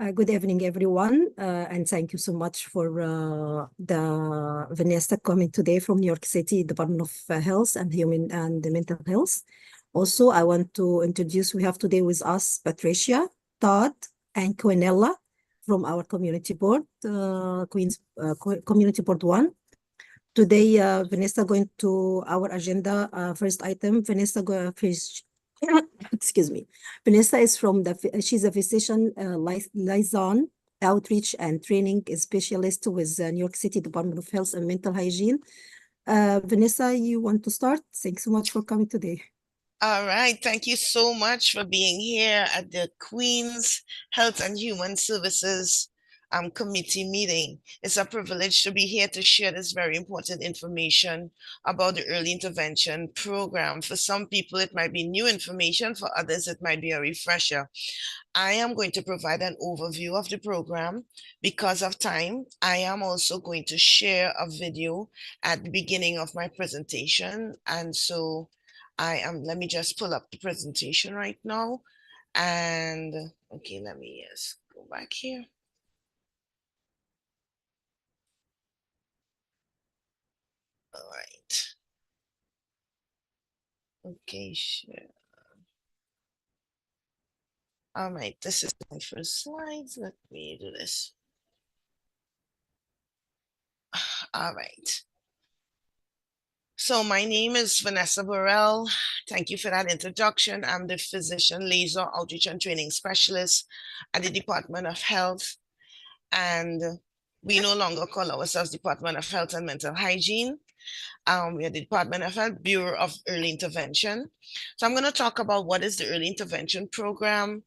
Good evening, everyone, and thank you so much for the Vanessa coming today from New York City Department of Health and Human and Mental Health. Also, I want to introduce, we have today with us Patricia, Todd, and Quinella from our community board, Queens Community Board 1. Today, Vanessa going to our agenda, first item, Vanessa excuse me. Vanessa is she's a physician liaison, outreach and training specialist with New York City Department of Health and Mental Hygiene. Vanessa, you want to start? Thanks so much for coming today. All right. Thank you so much for being here at the Queens Health and Human Services committee meeting. It's a privilege to be here to share this very important information about the early intervention program. For some people, it might be new information. For others, it might be a refresher. I am going to provide an overview of the program. Because of time, I am also going to share a video at the beginning of my presentation. And so let me just pull up the presentation right now. And okay, let me just go back here. All right. Okay, sure. All right, this is my first slides. Let me do this. All right. So my name is Vanessa Burrell. Thank you for that introduction. I'm the physician liaison outreach and training specialist at the Department of Health. And we no longer call ourselves Department of Health and Mental Hygiene. We are the Department of Health Bureau of Early Intervention. So I'm going to talk about what is the Early Intervention Program.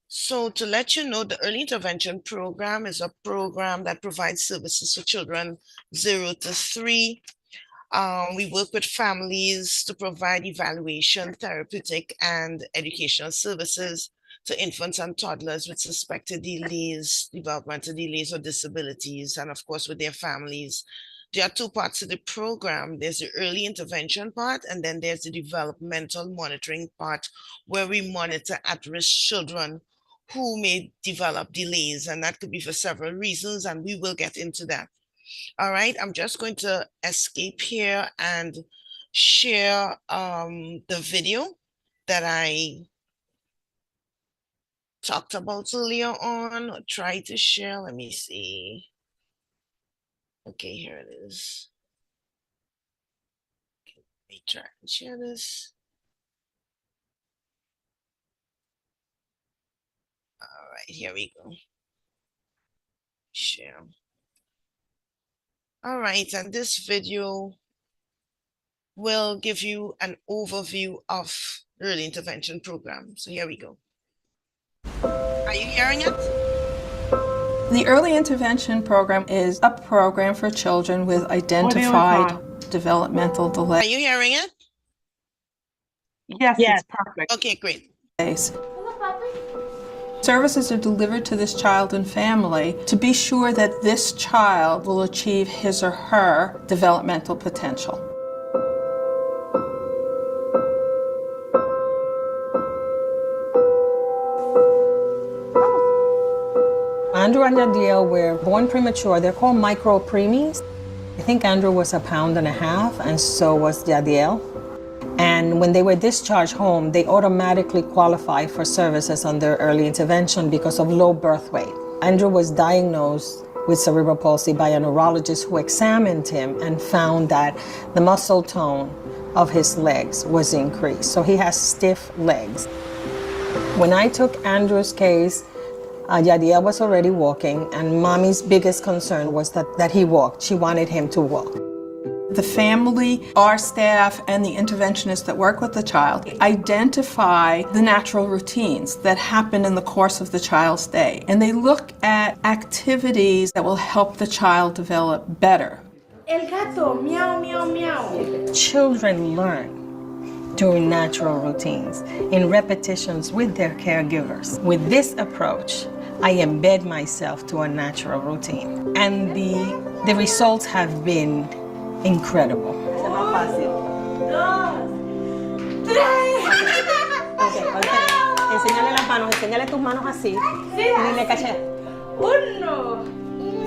So to let you know, the Early Intervention Program is a program that provides services for children 0 to 3. We work with families to provide evaluation, therapeutic, and educational services to infants and toddlers with suspected delays, developmental delays or disabilities, and of course with their families. There are 2 parts to the program. There's the early intervention part, and then there's the developmental monitoring part, where we monitor at-risk children who may develop delays, and that could be for several reasons, and we will get into that. All right, I'm just going to escape here and share the video that I talked about earlier on, or try to share. Let me see. Okay, here it is. Okay, let me try and share this. All right, here we go. Share. All right, and this video will give you an overview of early intervention program. So here we go. Are you hearing it? The Early Intervention Program is a program for children with identified developmental delays. Are you hearing it? Yes, it's perfect. Okay, great. Services are delivered to this child and family to be sure that this child will achieve his or her developmental potential. Andrew and Jadiel were born premature. They're called micro-preemies. I think Andrew was 1.5 pounds, and so was Jadiel. And when they were discharged home, they automatically qualified for services under early intervention because of low birth weight. Andrew was diagnosed with cerebral palsy by a neurologist who examined him and found that the muscle tone of his legs was increased. So he has stiff legs. When I took Andrew's case, Yadiel was already walking, and Mommy's biggest concern was that he walked. She wanted him to walk. The family, our staff, and the interventionists that work with the child identify the natural routines that happen in the course of the child's day. And they look at activities that will help the child develop better. El gato, meow, meow, meow. Children learn doing natural routines in repetitions with their caregivers. With this approach, I embed myself to a natural routine. And the results have been incredible. Okay. enséñale las manos, enséñale tus manos así. Sí, Y dile caché. 1, 2,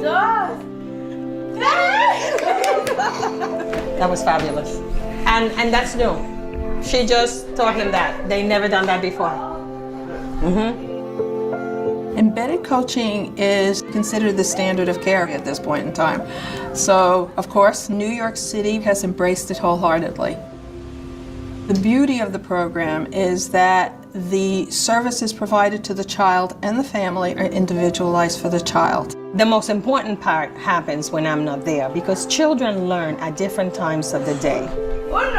3. That was fabulous. And that's new. She just taught him that. They never done that before. Embedded coaching is considered the standard of care at this point in time. So, of course, New York City has embraced it wholeheartedly. The beauty of the program is that the services provided to the child and the family are individualized for the child. The most important part happens when I'm not there because children learn at different times of the day. 1,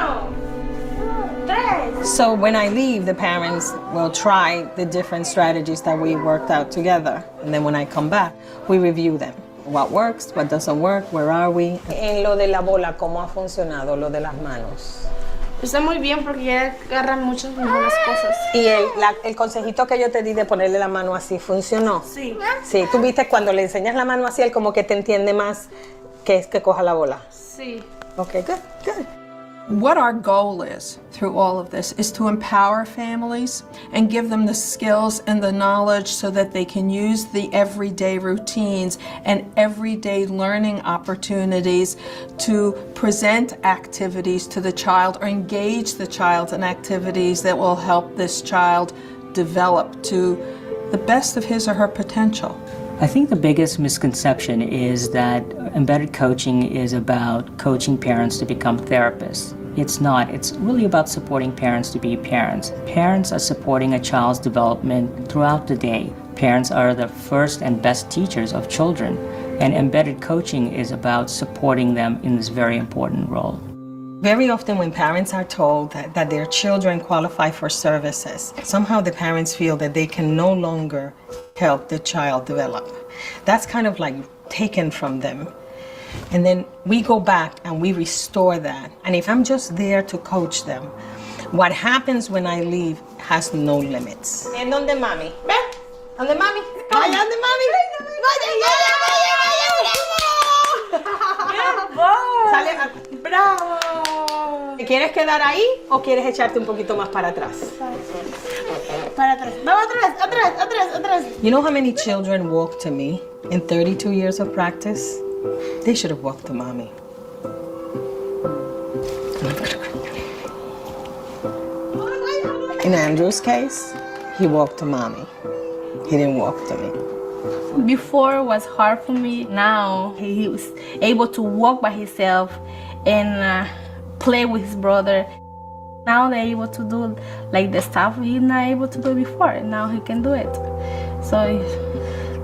3. So when I leave, the parents will try the different strategies that we worked out together. And then when I come back, we review them. What works, what doesn't work, where are we? En lo de la bola, ¿cómo ha funcionado lo de las manos? Está muy bien porque ya agarran muchas mejor las cosas. Y el consejito que yo te di de ponerle la mano así, ¿funcionó? Sí. Sí, tú viste cuando le enseñas la mano así, él como que te entiende más que es que coja la bola. Sí. Okay, good, good. What our goal is through all of this is to empower families and give them the skills and the knowledge so that they can use the everyday routines and everyday learning opportunities to present activities to the child or engage the child in activities that will help this child develop to the best of his or her potential. I think the biggest misconception is that embedded coaching is about coaching parents to become therapists. It's not. It's really about supporting parents to be parents. Parents are supporting a child's development throughout the day. Parents are the first and best teachers of children, and embedded coaching is about supporting them in this very important role. Very often when parents are told that their children qualify for services, somehow the parents feel that they can no longer help the child develop. That's kind of like taken from them. And then we go back and we restore that. And if I'm just there to coach them, what happens when I leave has no limits. ¿En dónde mami? ¿Ven? ¿Dónde mami? Vaya, ¿dónde mami? Vaya. ¡Bravo! ¿Te quieres quedar ahí o quieres echarte un poquito más para atrás? Para atrás. Vamos atrás, atrás, atrás, atrás. You know how many children walk to me in 32 years of practice? They should have walked to mommy. In Andrew's case, he walked to mommy. He didn't walk to me. Before it was hard for me. Now he was able to walk by himself and play with his brother. Now they're able to do like the stuff he's not able to do before. Now he can do it. So he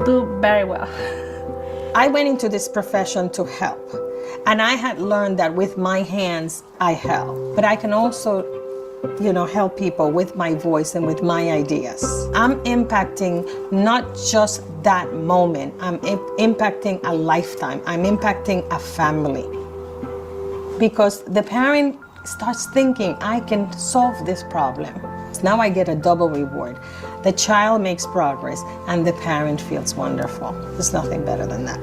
do very well. I went into this profession to help. And I had learned that with my hands, I help. But I can also, help people with my voice and with my ideas. I'm impacting not just that moment. I'm impacting a lifetime. I'm impacting a family. Because the parent starts thinking, I can solve this problem. Now I get a double reward. The child makes progress and the parent feels wonderful. There's nothing better than that.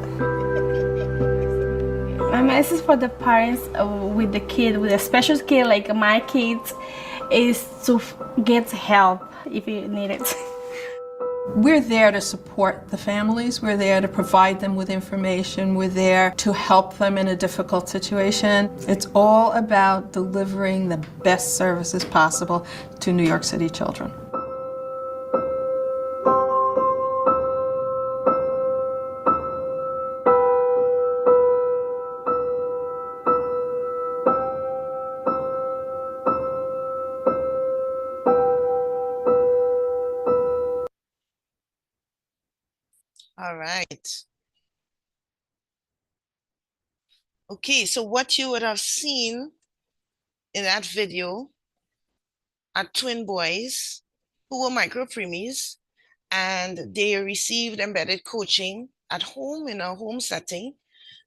My message for the parents with the kid, with a special kid like my kids, is to get help if you need it. We're there to support the families. We're there to provide them with information. We're there to help them in a difficult situation. It's all about delivering the best services possible to New York City children. All right. Okay, so what you would have seen in that video are twin boys who were micro preemies, and they received embedded coaching at home in a home setting.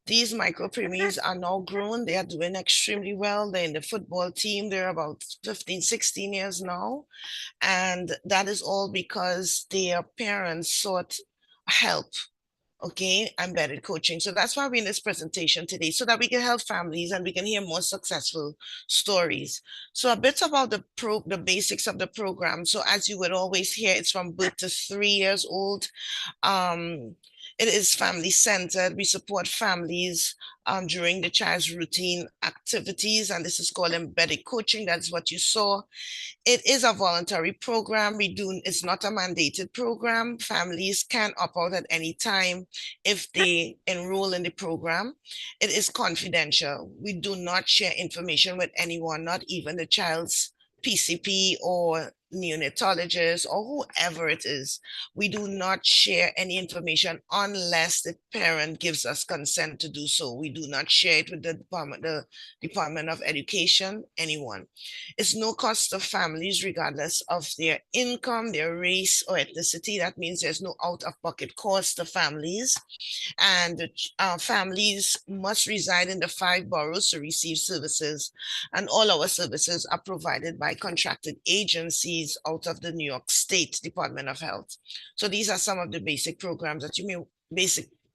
These micro preemies are now grown. They are doing extremely well. They're in the football team. They're about 15, 16 years now. And that is all because their parents sought help okay, embedded coaching. So that's why we're in this presentation today, so that we can help families and we can hear more successful stories. So a bit about the basics of the program. So as you would always hear, it's from birth to 3 years old. It is family centered. We support families during the child's routine activities, and this is called embedded coaching. That's what you saw. It is a voluntary program. It's not a mandated program. Families can opt out at any time if they enroll in the program. It is confidential. We do not share information with anyone, not even the child's PCP or neonatologist or whoever it is. We do not share any information unless the parent gives us consent to do so. We do not share it with the Department of Education, anyone. It's no cost to families regardless of their income, their race, or ethnicity. That means there's no out-of-pocket cost to families. And families must reside in the 5 boroughs to receive services. And all our services are provided by contracted agencies out of the New York State Department of Health. So these are some of the basic programs that you may,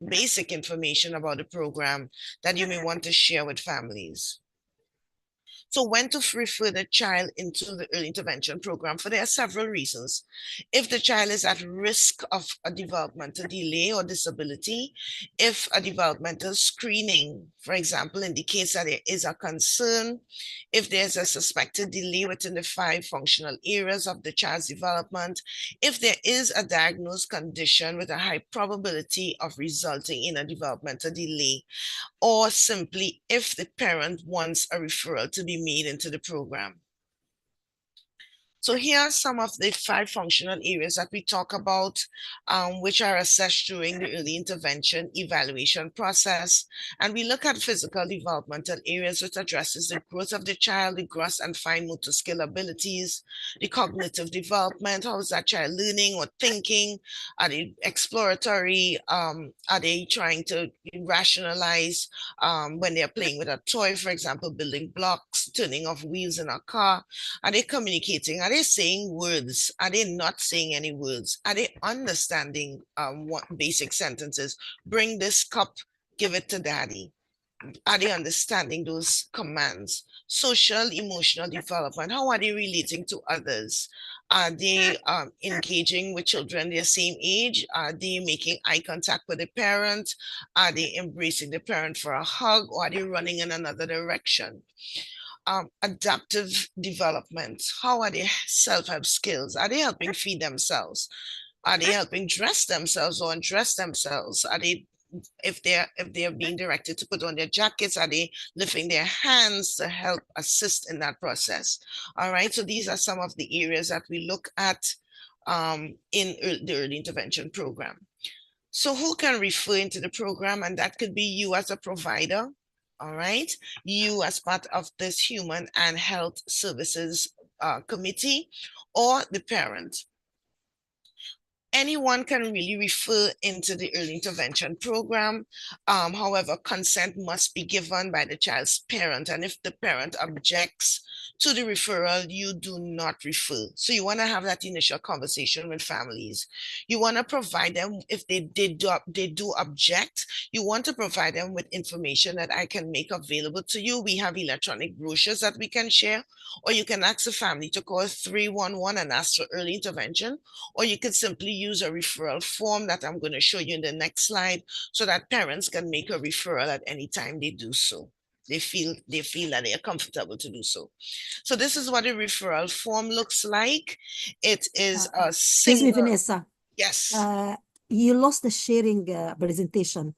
basic information about the program that you may want to share with families. So when to refer the child into the early intervention program, for there are several reasons. If the child is at risk of a developmental delay or disability, if a developmental screening, for example, indicates that there is a concern, if there's a suspected delay within the 5 functional areas of the child's development, if there is a diagnosed condition with a high probability of resulting in a developmental delay, or simply if the parent wants a referral to be made into the program. So here are some of the 5 functional areas that we talk about, which are assessed during the early intervention evaluation process. And we look at physical developmental areas, which addresses the growth of the child, the gross and fine motor skill abilities, the cognitive development, how is that child learning or thinking, are they exploratory, are they trying to rationalize when they're playing with a toy, for example, building blocks, turning off wheels in a car, are they communicating? Are they saying words? Are they not saying any words? Are they understanding what basic sentences? Bring this cup, give it to daddy. Are they understanding those commands? Social, emotional development. How are they relating to others? Are they engaging with children their same age? Are they making eye contact with the parent? Are they embracing the parent for a hug? Or are they running in another direction? Adaptive development. How are their self-help skills? Are they helping feed themselves? Are they helping dress themselves or undress themselves? Are they, if they're being directed to put on their jackets, are they lifting their hands to help assist in that process? All right, so these are some of the areas that we look at in the early intervention program. So who can refer into the program? And that could be you as a provider. All right, you as part of this Human and Health Services Committee, or the parent. Anyone can really refer into the early intervention program. However, consent must be given by the child's parent. And if the parent objects to the referral, you do not refer. So you want to have that initial conversation with families. You want to provide them, if they do object, you want to provide them with information that I can make available to you. We have electronic brochures that we can share, or you can ask the family to call 311 and ask for early intervention, or you could simply use a referral form that I'm going to show you in the next slide, so that parents can make a referral at any time they do so. They feel that they are comfortable to do so. So this is what a referral form looks like. It is a Excuse me, single. Vanessa. Yes. You lost the sharing presentation.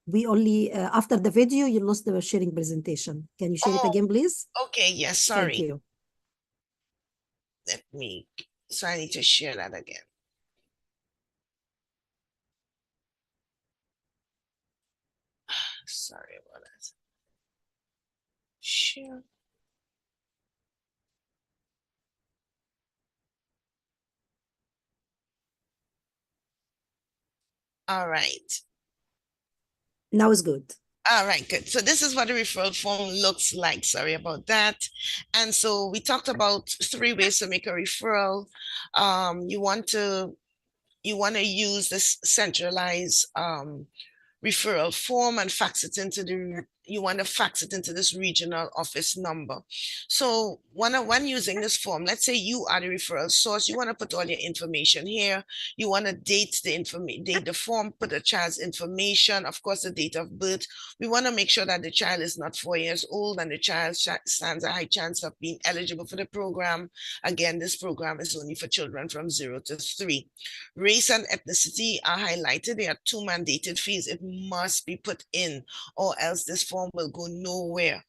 We only, after the video, you lost the sharing presentation. Can you share it again, please? Okay, yes, sorry. Thank you. So I need to share that again. Sorry about that. Sure. All right. Now it's good. All right, good. So this is what the referral form looks like. Sorry about that. And so we talked about 3 ways to make a referral. You want to you want to use this centralized referral form and fax it into you want to fax it into this regional office number. So when using this form, let's say you are the referral source, you want to put all your information here. You want to date the form, put the child's information, of course, the date of birth. We want to make sure that the child is not 4 years old and the child stands a high chance of being eligible for the program. Again, this program is only for children from 0 to 3. Race and ethnicity are highlighted. There are 2 mandated fields. It must be put in, or else this form will go nowhere.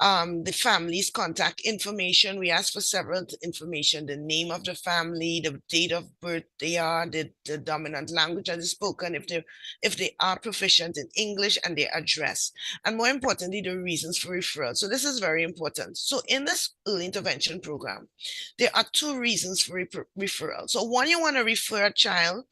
The family's contact information. We ask for several information: the name of the family, the date of birth, the dominant language that is spoken, if they are proficient in English, and their address. And more importantly, the reasons for referral. So this is very important. So in this early intervention program, there are 2 reasons for referral. So one, you want to refer a child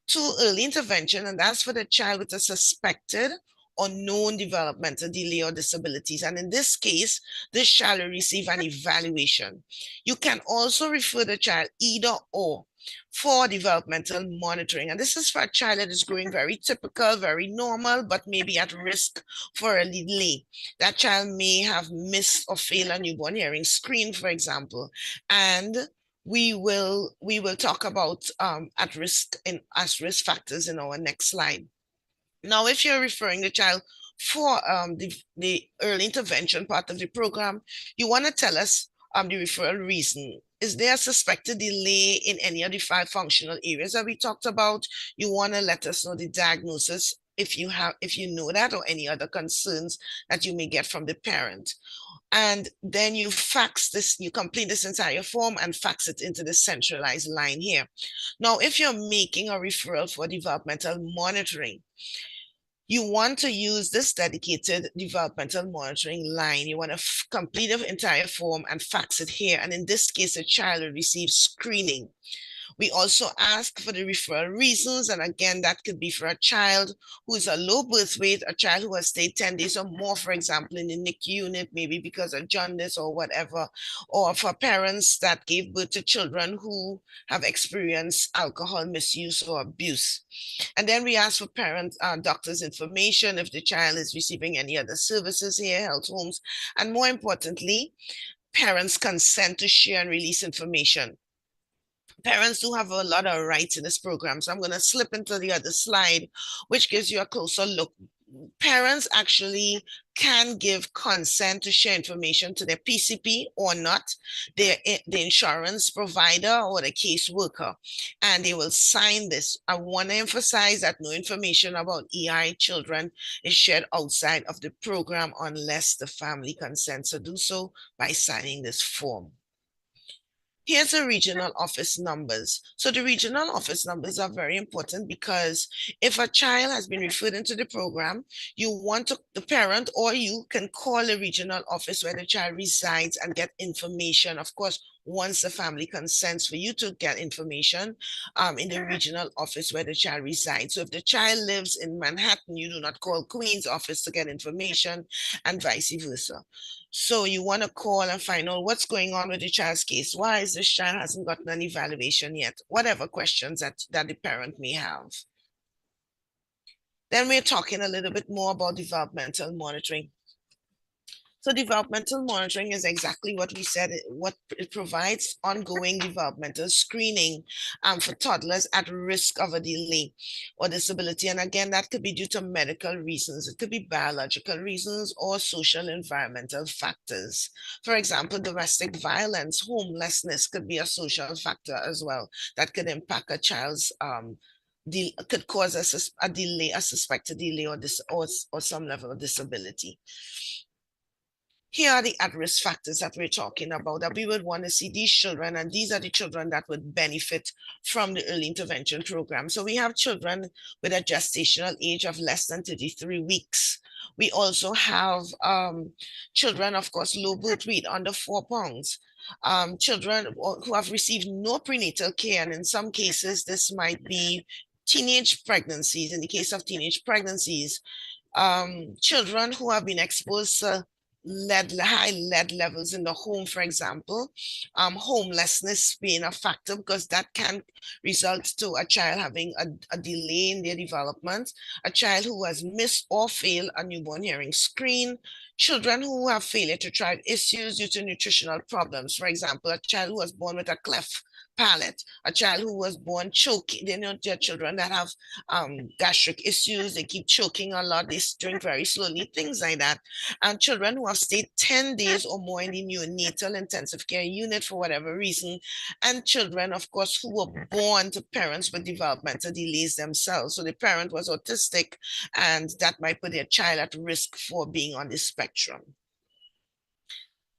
to early intervention, and that's for the child with a suspected or known developmental delay or disabilities. And in this case, this child will receive an evaluation. You can also refer the child either or for developmental monitoring. And this is for a child that is growing very typical, very normal, but maybe at risk for a delay. That child may have missed or failed a newborn hearing screen, for example. And we will talk about at-risk factors in our next slide. Now, if you're referring the child for the early intervention part of the program, you want to tell us the referral reason. Is there a suspected delay in any of the 5 functional areas that we talked about? You want to let us know the diagnosis if you know that, or any other concerns that you may get from the parent. And then you fax this, you complete this entire form and fax it into the centralized line here. Now, if you're making a referral for developmental monitoring, you want to use this dedicated developmental monitoring line. You want to complete the entire form and fax it here. And in this case, the child will receive screening. We also ask for the referral reasons. And again, that could be for a child who is a low birth weight, a child who has stayed 10 days or more, for example, in the NICU unit, maybe because of jaundice or whatever, or for parents that gave birth to children who have experienced alcohol misuse or abuse. And then we ask for doctors' information if the child is receiving any other services here, health homes, and more importantly, parents' consent to share and release information. Parents do have a lot of rights in this program. So I'm going to slip into the other slide, which gives you a closer look. Parents actually can give consent to share information to their PCP or not, the insurance provider or the caseworker, and they will sign this. I want to emphasize that no information about EI children is shared outside of the program unless the family consents to do so by signing this form. Here's the regional office numbers. So the regional office numbers are very important because if a child has been referred into the program, the parent or you can call the regional office where the child resides and get information. Of course, once the family consents for you to get information in the regional office where the child resides. So if the child lives in Manhattan, you do not call Queen's office to get information, and vice versa. So you want to call and find out what's going on with the child's case. Why is this child hasn't gotten an evaluation yet? Whatever questions that the parent may have. Then we're talking a little bit more about developmental monitoring. So developmental monitoring is exactly what we said. What it provides ongoing developmental screening for toddlers at risk of a delay or disability. And again, that could be due to medical reasons. It could be biological reasons or social environmental factors. For example, domestic violence, homelessness could be a social factor as well that could impact a child's could cause a delay, a suspected delay or some level of disability. Here are the at-risk factors that we're talking about that we would want to see these children, and these are the children that would benefit from the early intervention program. So we have children with a gestational age of less than 33 weeks. We also have children, of course, low birth weight, under 4 pounds. Children who have received no prenatal care, and in some cases, this might be teenage pregnancies. In the case of teenage pregnancies, children who have been exposed to high lead levels in the home, for example, homelessness being a factor, because that can result to a child having a delay in their development, a child who has missed or failed a newborn hearing screen, children who have failure to thrive issues due to nutritional problems. For example, a child who was born with a cleft palate, a child who was born choking. They know there are children that have gastric issues, they keep choking a lot, they drink very slowly, things like that. And children who have stayed 10 days or more in the neonatal intensive care unit for whatever reason, and children, of course, who were born to parents with developmental delays themselves. So the parent was autistic, and that might put their child at risk for being on the spectrum.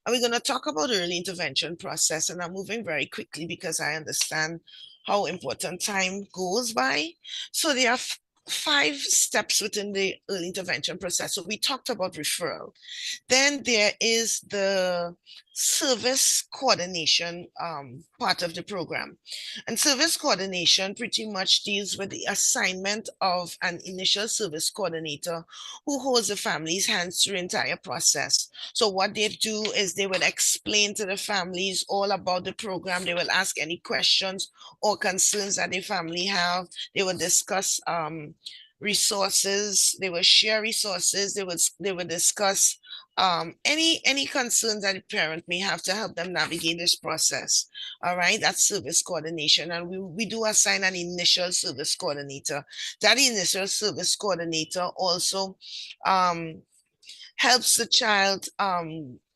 And we're going to talk about the early intervention process, and I'm moving very quickly because I understand how important time goes by. So there are 5 steps within the early intervention process. So we talked about referral. Then there is the service coordination part of the program. And service coordination pretty much deals with the assignment of an initial service coordinator who holds the family's hands through the entire process. So what they do is they will explain to the families all about the program. They will ask any questions or concerns that the family have. They will discuss resources. They will share resources. They will discuss any concerns that the parent may have to help them navigate this process. All right, that's service coordination. And we do assign an initial service coordinator. That initial service coordinator also helps the child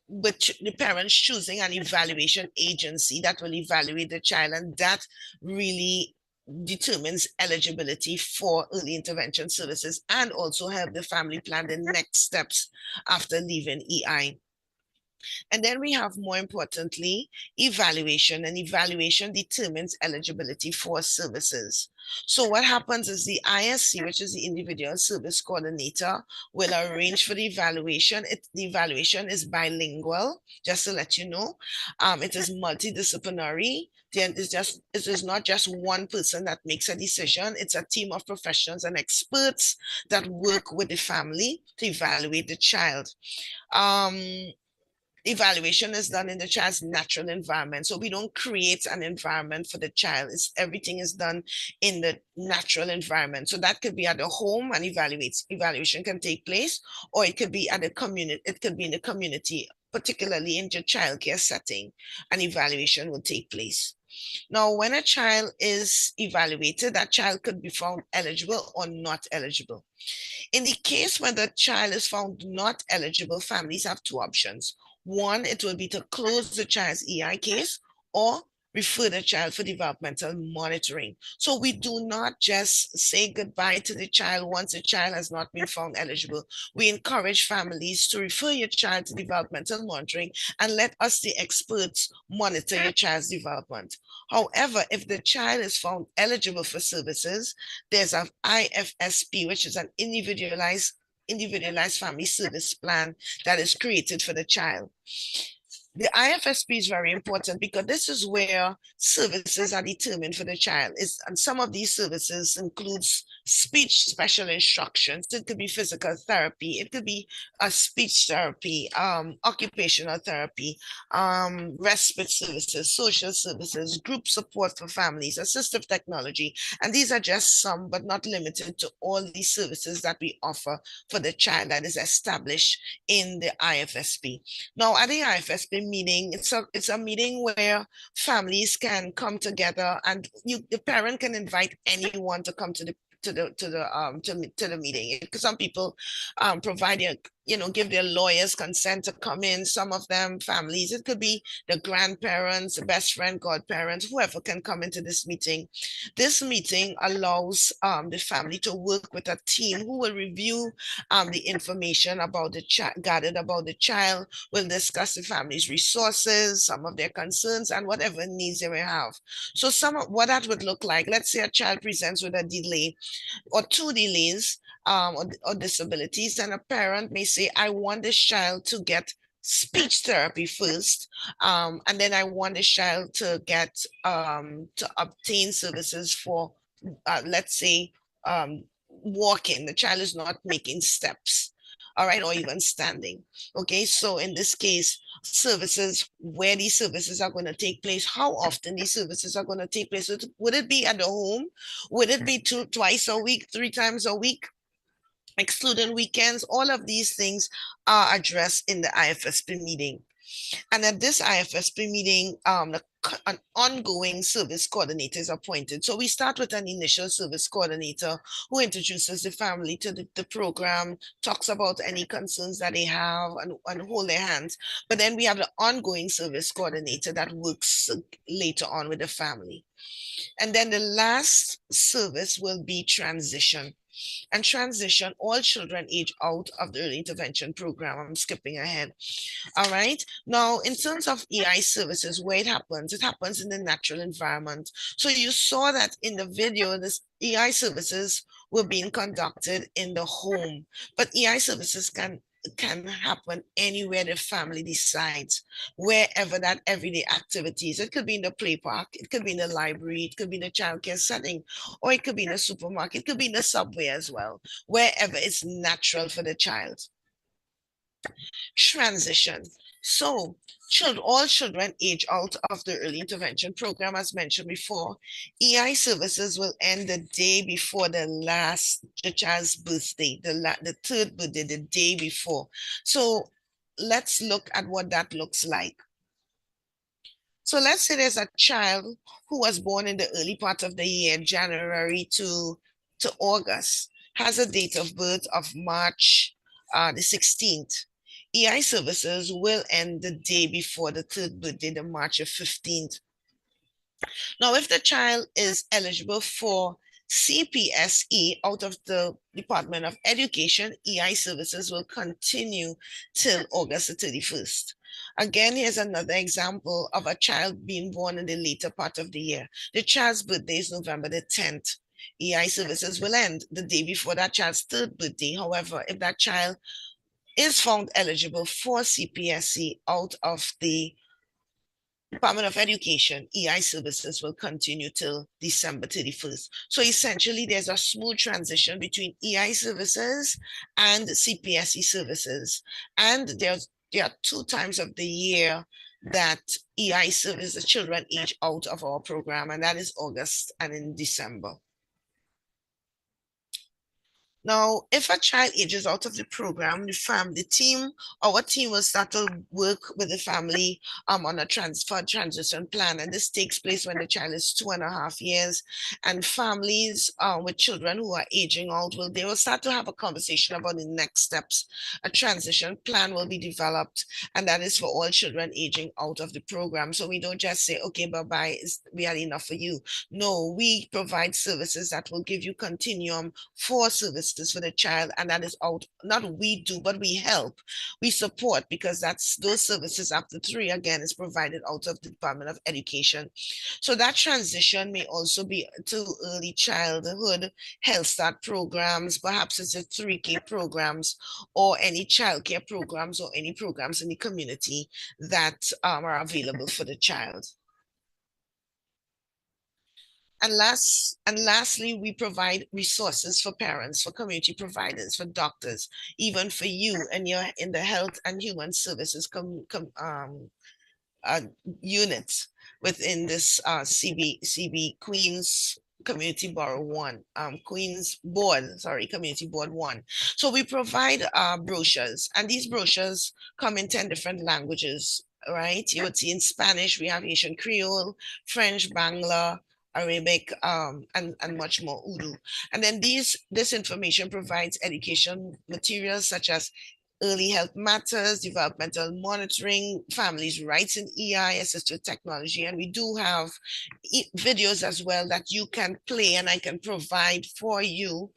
with the parents choosing an evaluation agency that will evaluate the child, and that really determines eligibility for early intervention services and also help the family plan the next steps after leaving EI. And then we have, more importantly, evaluation, and evaluation determines eligibility for services. So what happens is the ISC, which is the individual service coordinator, will arrange for the evaluation. The evaluation is bilingual, just to let you know. It is multidisciplinary. Then it is not just one person that makes a decision. It's a team of professionals and experts that work with the family to evaluate the child. Evaluation is done in the child's natural environment. So we don't create an environment for the child. Everything is done in the natural environment. So that could be at the home, and evaluation can take place, or it could be at the community. It could be in the community, particularly in your childcare setting, an evaluation will take place. Now, when a child is evaluated, that child could be found eligible or not eligible. In the case when the child is found not eligible, families have 2 options. One, it will be to close the child's EI case or refer the child for developmental monitoring. So we do not just say goodbye to the child once the child has not been found eligible. We encourage families to refer your child to developmental monitoring and let us, the experts, monitor your child's development. However, if the child is found eligible for services, there's an IFSP, which is an individualized family service plan that is created for the child. The IFSP is very important because this is where services are determined for the child. And some of these services includes speech special instructions. It could be physical therapy. It could be a speech therapy, occupational therapy, respite services, social services, group support for families, assistive technology. And these are just some, but not limited to all these services that we offer for the child that is established in the IFSP. Now, at the IFSP meeting, it's a meeting where families can come together, and the parent can invite anyone to come to the meeting. Because some people provide give their lawyers consent to come in. Some of them families, it could be the grandparents, the best friend, godparents, whoever can come into this meeting. This meeting allows the family to work with a team who will review the information about the child, gathered about the child, will discuss the family's resources, some of their concerns, and whatever needs they may have. So what that would look like, let's say a child presents with a delay or 2 delays or disabilities, and a parent may say, I want this child to get speech therapy first, and then I want this child to get to obtain services for let's say walking. The child is not making steps. all right, or even standing. Okay, so in this case, services, where these services are going to take place, how often these services are going to take place. Would it be at the home? Would it be twice a week, 3 times a week, excluding weekends? All of these things are addressed in the IFSP meeting. And at this IFSP meeting, an ongoing service coordinator is appointed. So we start with an initial service coordinator who introduces the family to the program, talks about any concerns that they have, and hold their hands. But then we have the ongoing service coordinator that works later on with the family. And then the last service will be transition. And transition, all children age out of the early intervention program. I'm skipping ahead. All right. Now, in terms of EI services, where it happens in the natural environment. So you saw that in the video, this EI services were being conducted in the home, but EI services can happen anywhere the family decides, wherever that everyday activities. It could be in the play park, it could be in the library, it could be in the childcare setting, or it could be in a supermarket, it could be in the subway as well, wherever it's natural for the child. Transition. So all children age out of the early intervention program, as mentioned before. EI services will end the day before the child's birthday, the third birthday, the day before. So let's look at what that looks like. So let's say there's a child who was born in the early part of the year, January to August, has a date of birth of March the 16th. EI services will end the day before the third birthday, the March 15th. Now, if the child is eligible for CPSE out of the Department of Education, EI services will continue till August the 31st. Again, here's another example of a child being born in the later part of the year. The child's birthday is November the 10th. EI services will end the day before that child's third birthday. However, if that child is found eligible for CPSE out of the Department of Education, EI services will continue till December 31st. So essentially, there's a smooth transition between EI services and CPSE services. And there are 2 times of the year that EI services children age out of our program, and that is August and in December. Now, if a child ages out of the program, our team will start to work with the family on a transition plan. And this takes place when the child is 2.5 years. And families with children who are aging out, they will start to have a conversation about the next steps. A transition plan will be developed, and that is for all children aging out of the program. So we don't just say, okay, bye-bye, we are enough for you. No, we provide services that will give you continuum for services for the child, and that is out, not we do, but we help, we support, because that's those services after 3 again is provided out of the Department of Education. So that transition may also be to early childhood health start programs, perhaps it's a 3K programs, or any childcare programs, or any programs in the community that are available for the child. And lastly, we provide resources for parents, for community providers, for doctors, even for you and you're in the health and human services units within this CB Queens Community Borough 1, Queens Board, Community Board 1. So we provide brochures, and these brochures come in 10 different languages, right? You would see in Spanish, we have Haitian Creole, French, Bangla, Arabic, and much more, Urdu. And then this information provides education materials such as early health matters, developmental monitoring, families' rights in EI, assistive technology. And we do have videos as well that you can play and I can provide for you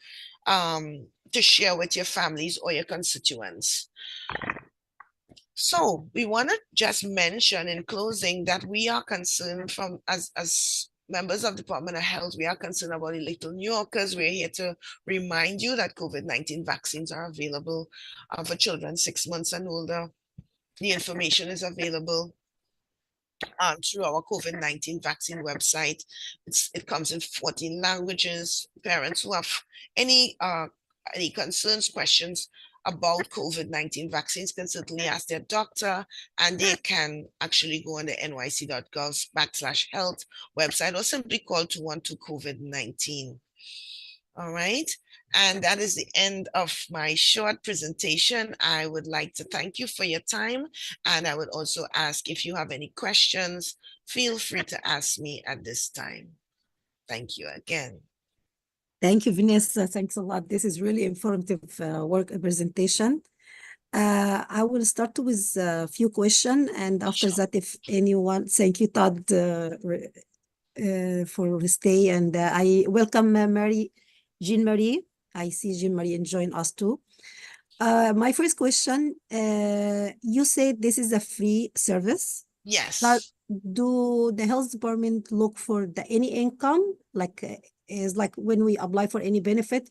to share with your families or your constituents. So we want to just mention in closing that we are concerned as members of the Department of Health, we are concerned about the Little New Yorkers. We're here to remind you that COVID-19 vaccines are available for children 6 months and older. The information is available through our COVID-19 vaccine website. It comes in 14 languages. Parents who have any concerns, questions, about COVID-19 vaccines can certainly ask their doctor, and they can actually go on the nyc.gov/health website or simply call 212 COVID-19. All right. And that is the end of my short presentation. I would like to thank you for your time. And I would also ask if you have any questions, feel free to ask me at this time. Thank you again. Thank you, Vanessa. Thanks a lot. This is really informative work presentation. I will start with a few questions, and after Sure. that, if anyone, thank you, Todd, for stay, and I welcome Jean-Marie. I see Jean-Marie and join us too. My first question, you said this is a free service. Yes. Do the health department look for any income, like is like when we apply for any benefit,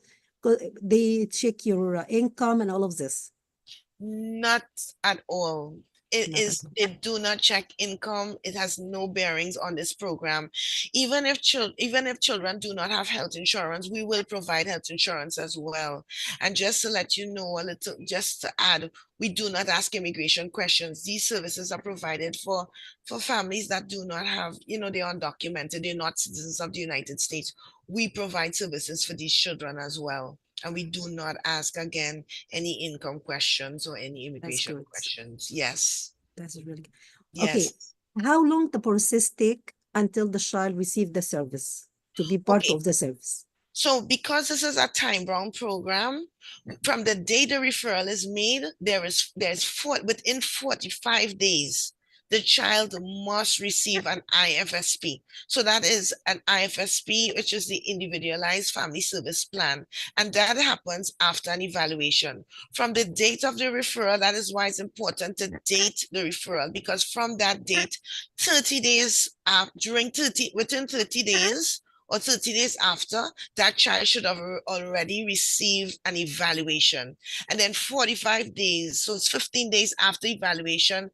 they check your income and all of this? Not at all. Not at all. They do not check income. It has no bearings on this program. Even if children do not have health insurance, we will provide health insurance as well. And just to let you know a little, just to add, we do not ask immigration questions. These services are provided for families that do not have, they're undocumented, they're not citizens of the United States. We provide services for these children as well. And we do not ask, again, any income questions or any immigration questions. Yes. That's really good. Yes. Okay. How long the process take until the child receive the service to be part of the service? So because this is a time-bound program, from the day the referral is made, within 45 days, the child must receive an IFSP. So that is an IFSP, which is the Individualized Family Service Plan. And that happens after an evaluation. From the date of the referral, that is why it's important to date the referral, because from that date, 30 days, within 30 days, or 30 days after, that child should have already received an evaluation. And then 45 days, so it's 15 days after evaluation,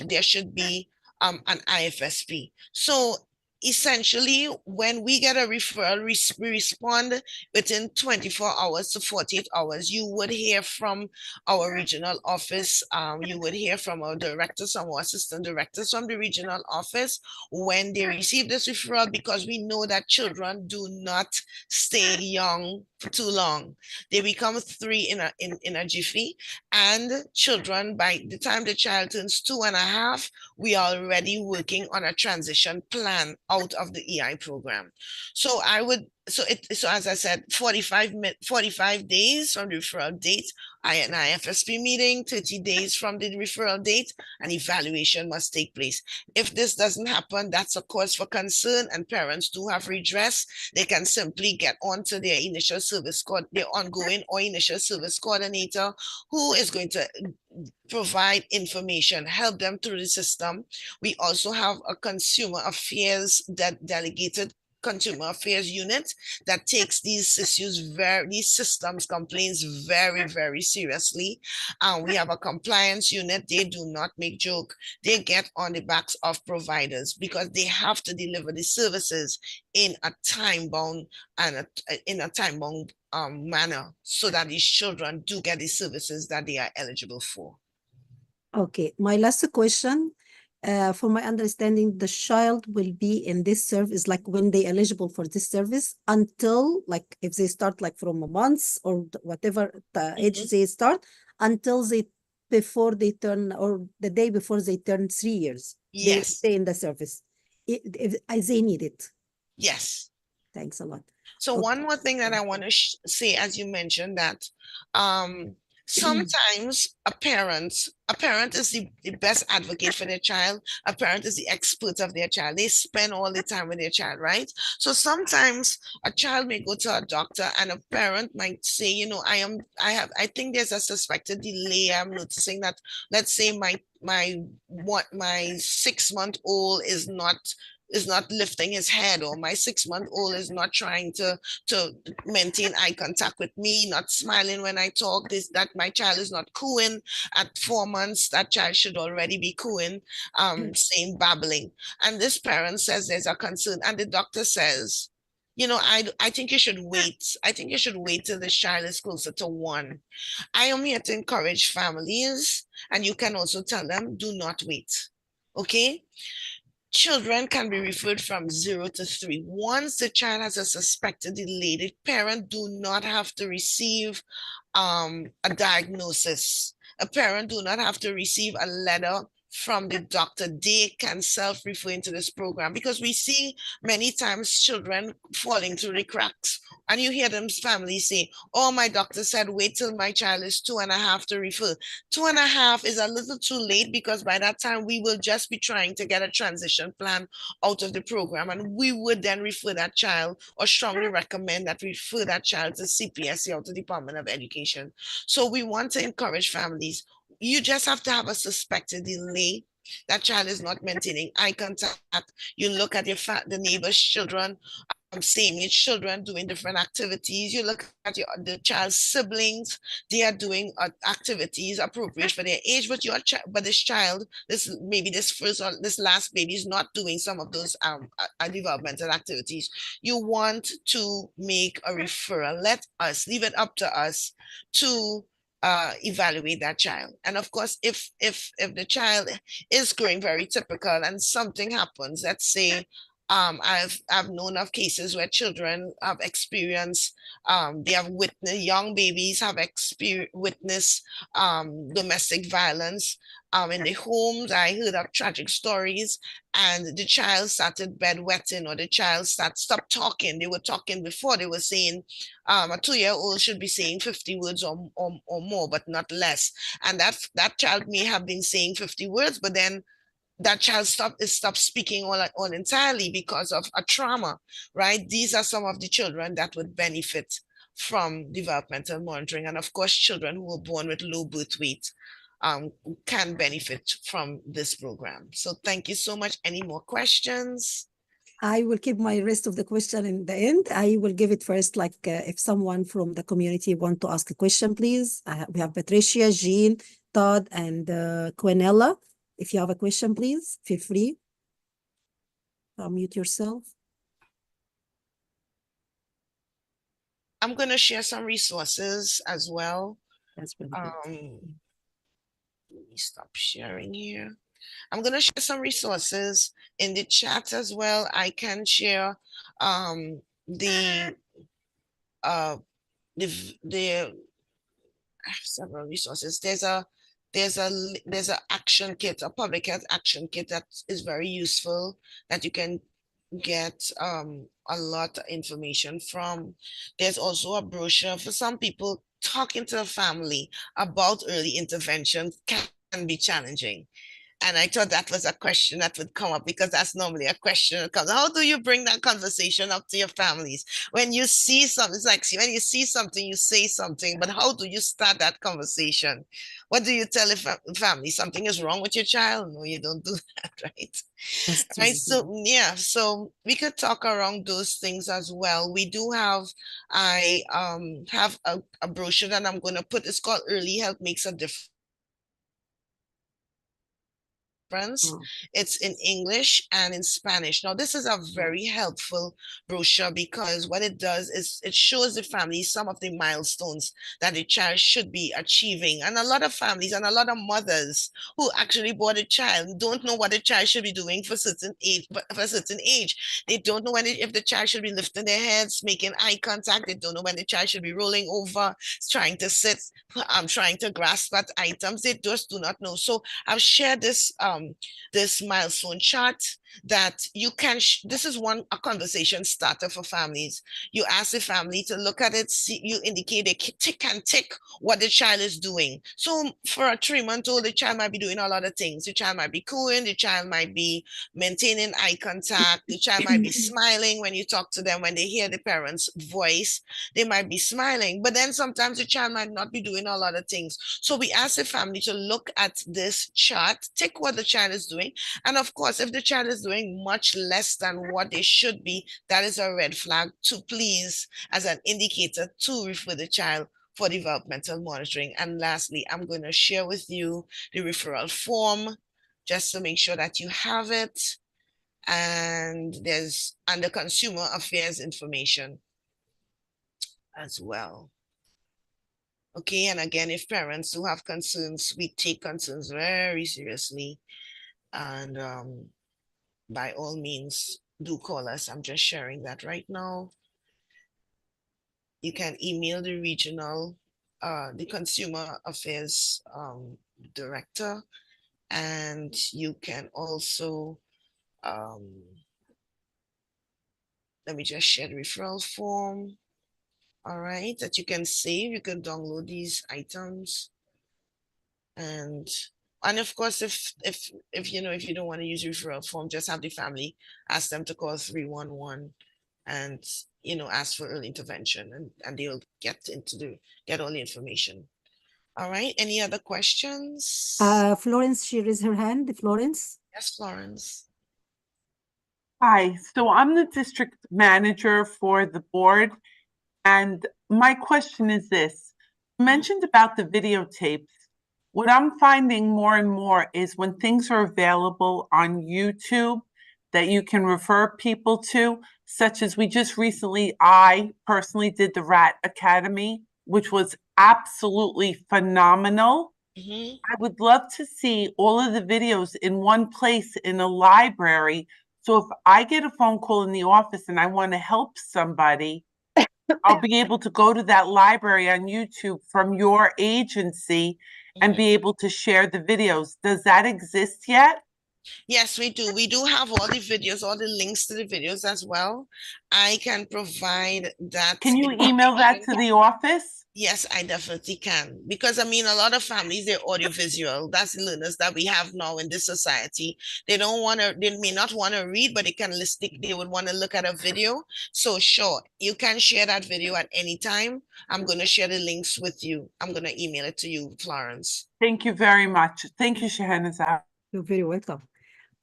there should be an IFSP. So essentially, when we get a referral, we respond within 24 hours to 48 hours. You would hear from our regional office. You would hear from our directors, some our assistant directors from the regional office when they receive this referral, because we know that children do not stay young for too long. They become 3 in a jiffy, and children, by the time the child turns 2.5, we are already working on a transition plan out of the EI program. So as I said, 45 days from the referral date, an IFSP meeting, 30 days from the referral date, an evaluation must take place. If this doesn't happen, that's a cause for concern, and parents do have redress. They can simply get onto their initial service their ongoing or initial service coordinator, who is going to provide information, help them through the system. We also have a consumer affairs delegated consumer affairs unit that takes these issues, these systems complaints very, very seriously. We have a compliance unit. They do not make joke. They get on the backs of providers because they have to deliver the services in a time-bound manner, so that these children do get the services that they are eligible for. Okay, my last question. For my understanding, the child will be in this service, like when they eligible for this service, until, like, if they start like from a month or whatever the age they start, until before they turn, or the day before they turn 3 years. Yes. They stay in the service if they need it. Yes. Thanks a lot. So one more thing that I want to say, as you mentioned, that sometimes a parent is the best advocate for their child. A parent is the expert of their child. They spend all the time with their child, right? So sometimes a child may go to a doctor and a parent might say, I think there's a suspected delay. I'm noticing that, let's say my 6-month-old is not lifting his head, or my 6-month-old is not trying to maintain eye contact with me, not smiling when I talk, that my child is not cooing. At 4 months, that child should already be cooing, saying, babbling. And this parent says there's a concern, and the doctor says, I think you should wait. I think you should wait till the child is closer to 1. I am here to encourage families, and you can also tell them, do not wait. Okay? Children can be referred from 0 to 3. Once the child has a suspected delay, the parent do not have to receive a diagnosis. A parent do not have to receive a letter from the doctor. They can self-refer into this program, because we see many times children falling through the cracks. And you hear them families say, oh, my doctor said wait till my child is 2.5 to refer. 2.5 is a little too late, because by that time we will just be trying to get a transition plan out of the program, and we would then refer that child, or strongly recommend that we refer that child to CPSC or to the Department of Education. So we want to encourage families. You just have to have a suspected delay. That child is not maintaining eye contact. You look at the neighbor's children, same age children doing different activities. You look at the child's siblings; they are doing activities appropriate for their age. But this child, this last baby is not doing some of those developmental activities. You want to make a referral. Leave it up to us to evaluate that child. And of course, if the child is growing very typical and something happens, let's say I've known of cases where children have experienced, they have witnessed, young babies have witnessed domestic violence in the homes. I heard of tragic stories, and the child started bedwetting, or the child stopped talking. They were talking before. They were saying, a 2-year-old should be saying 50 words or more, but not less. And that child may have been saying 50 words, but then that child stopped speaking all entirely because of a trauma, right? These are some of the children that would benefit from developmental monitoring. And of course, children who were born with low birth weight can benefit from this program. So thank you so much. Any more questions? I will keep my rest of the question in the end. I will give it first, like if someone from the community want to ask a question, please. We have Patricia, Jean, Todd, and Quinella. If you have a question, please feel free. Unmute yourself. I'm going to share some resources as well. That's really good. Let me stop sharing here. I'm going to share some resources in the chat as well. I can share the I have several resources. There's a action kit, a public health action kit that is very useful, that you can get a lot of information from. There's also a brochure for some people. Talking to a family about early intervention can be challenging. And I thought that was a question that would come up, because that's normally a question that comes. How do you bring that conversation up to your families? When you see something, it's like when you see something, you say something, but how do you start that conversation? What do you tell a family? Something is wrong with your child? No, you don't do that, right? Right. So yeah, so we could talk around those things as well. We do I have a brochure that I'm going to put. It's called Early Help Makes a Difference. It's in English and in Spanish. Now, this is a very helpful brochure, because what it does is it shows the family some of the milestones that the child should be achieving. And a lot of families and a lot of mothers who actually bought a child don't know what the child should be doing for a certain age. They don't know if the child should be lifting their heads, making eye contact. They don't know when the child should be rolling over, trying to sit, trying to grasp at items. They just do not know. So I've shared this milestone chart that you can, this is a conversation starter for families. You ask the family to look at it, you indicate they can tick what the child is doing. So for a 3-month-old, the child might be doing a lot of things. The child might be cooing, the child might be maintaining eye contact, the child might be smiling when you talk to them, when they hear the parent's voice, they might be smiling. But then sometimes the child might not be doing a lot of things. So we ask the family to look at this chart, tick what the child is doing. And of course, if the child is doing much less than what they should be, that is a red flag to please, as an indicator, to refer the child for developmental monitoring. And lastly, I'm going to share with you the referral form just to make sure that you have it. and there's under consumer affairs information as well. Okay, and again, if parents do have concerns, we take concerns very seriously, and by all means, do call us. I'm just sharing that right now. You can email the regional, the consumer affairs director, and you can also, let me just share the referral form. All right, that you can save. You can download these items, and of course, if you know, if you don't want to use referral form, just have the family ask them to call 311 and ask for early intervention, and they'll get all the information. All right, any other questions? Florence, she raised her hand. Florence. Yes, Florence. Hi, so I'm the district manager for the board, and my question is this. You mentioned about the videotapes. What I'm finding more and more is when things are available on YouTube that you can refer people to, such as I personally did the Rat Academy, which was absolutely phenomenal. I would love to see all of the videos in one place in a library. So if I get a phone call in the office and I want to help somebody, I'll be able to go to that library on YouTube from your agency and be able to share the videos. Does that exist yet? Yes, we do. We do have all the videos, all the links to the videos as well. I can provide that. Can you email that to the office? Yes, I definitely can. Because I mean, a lot of families, they're audiovisual. That's the learners that we have now in this society. They may not want to read, but they can listen. They would want to look at a video. So sure, you can share that video at any time. I'm going to share the links with you. I'm going to email it to you, Florence. Thank you very much. Thank you, Shahanaza. You're very welcome.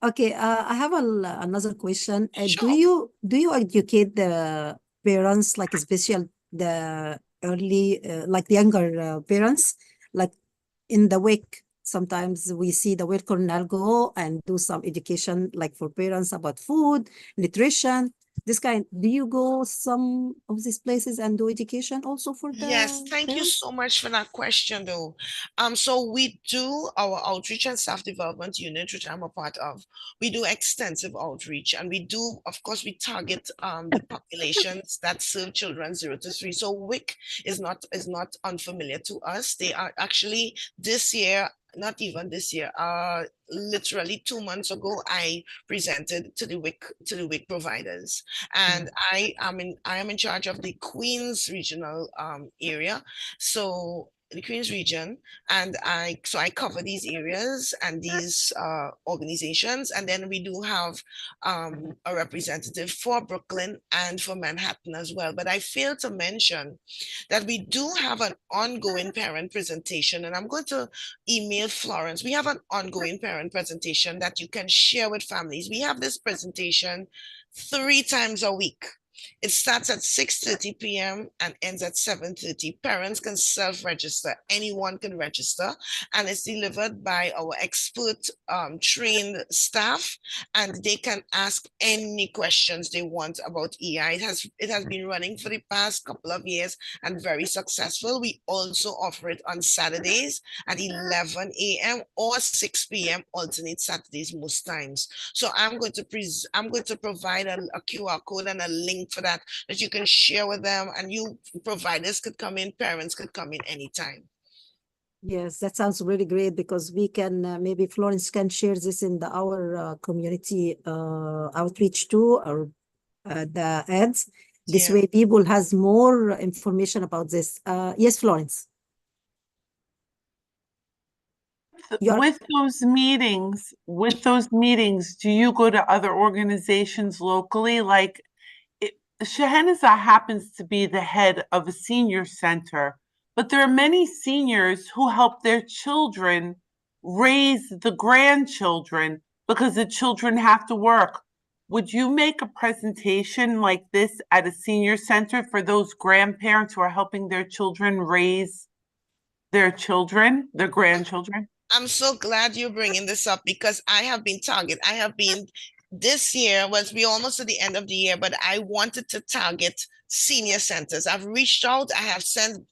Okay, I have another question. Sure. Do you educate the parents, like especially the early, like the younger parents, like in the week? Sometimes we see the work cornell go and do some education, like for parents about food, nutrition, this kind. Do you go some of these places and do education also for the Yes, thank you parents? so much for that question, though. So we do our outreach and staff development unit, which I'm a part of. We do extensive outreach, and we do, of course, we target the populations that serve children 0 to 3. So WIC is not unfamiliar to us. They are actually this year. Not even this year. Literally 2 months ago, I presented to the WIC providers, and I am in charge of the Queens regional area. So the Queens region, and I cover these areas and these organizations, and then we do have a representative for Brooklyn and for Manhattan as well. But I failed to mention that we do have an ongoing parent presentation, and I'm going to email Florence. We have an ongoing parent presentation that you can share with families. We have this presentation 3 times a week. It starts at 6:30 p.m. and ends at 7:30. Parents can self-register. Anyone can register, and it's delivered by our expert trained staff, and they can ask any questions they want about EI. It has been running for the past couple of years and very successful. We also offer it on Saturdays at 11 a.m. or 6 p.m. alternate Saturdays most times. So I'm going to provide a QR code and a link for that you can share with them, and you providers could come in, parents could come in anytime. Yes, that sounds really great, because we can maybe Florence can share this in our community outreach too, or the ads. This way people has more information about this. Yes, Florence. With those meetings, do you go to other organizations locally? Like Shahanaza happens to be the head of a senior center, but there are many seniors who help their children raise the grandchildren because the children have to work. Would you make a presentation like this at a senior center for those grandparents who are helping their children raise their grandchildren? I'm so glad you're bringing this up, because I have been targeted. I have been this year was we almost at the end of the year, but I wanted to target senior centers. I've reached out, I have sent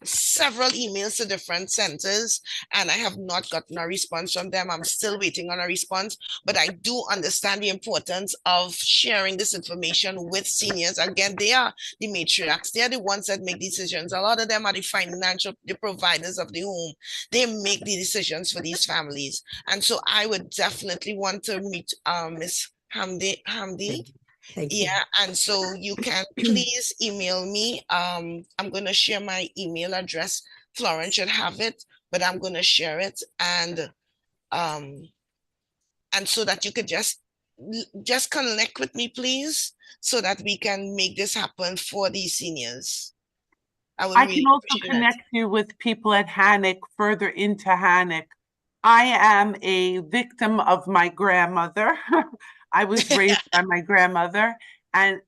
several emails to different centers, and I have not gotten a response from them. I'm still waiting on a response, but I do understand the importance of sharing this information with seniors. Again, they are the matriarchs, they are the ones that make decisions. A lot of them are the providers of the home. They make the decisions for these families. And so I would definitely want to meet Miss Hamdi. Thank you. Yeah, and so you can please email me. I'm going to share my email address. Florence should have it, but I'm going to share it, um and so that you could just connect with me, please, so that we can make this happen for these seniors. I would I can really also appreciate connect you with people at Hannock, further into Hannock. I am a victim of my grandmother. I was raised by my grandmother, and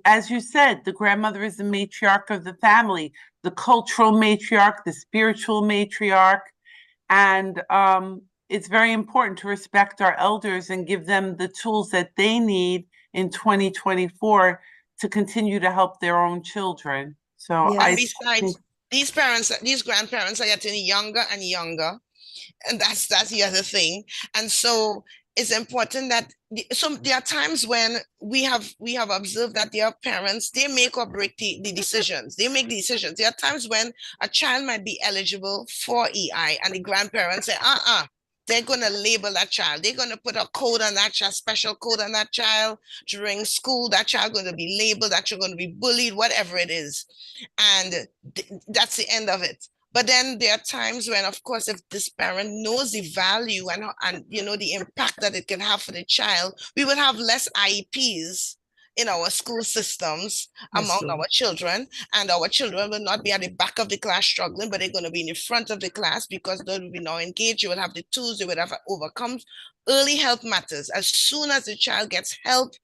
as you said, the grandmother is the matriarch of the family, the cultural matriarch, the spiritual matriarch, and it's very important to respect our elders and give them the tools that they need in 2024 to continue to help their own children. So Yes. And besides, these grandparents are getting younger and younger, and that's the other thing. And so it's important that there are times when we have observed that their parents, they make or break the decisions. They make the decisions. There are times when a child might be eligible for EI and the grandparents say, they're going to label that child. They're going to put a code on that child, special code on that child during school. That child going to be labeled, that child going to be bullied, whatever it is. And that's the end of it. But then there are times when, of course, if this parent knows the value and the impact that it can have for the child, we will have less IEPs in our school systems among our children, and our children will not be at the back of the class struggling, but they're going to be in the front of the class because they will be now engaged. You will have the tools, they will have overcome. Early help matters. As soon as the child gets help,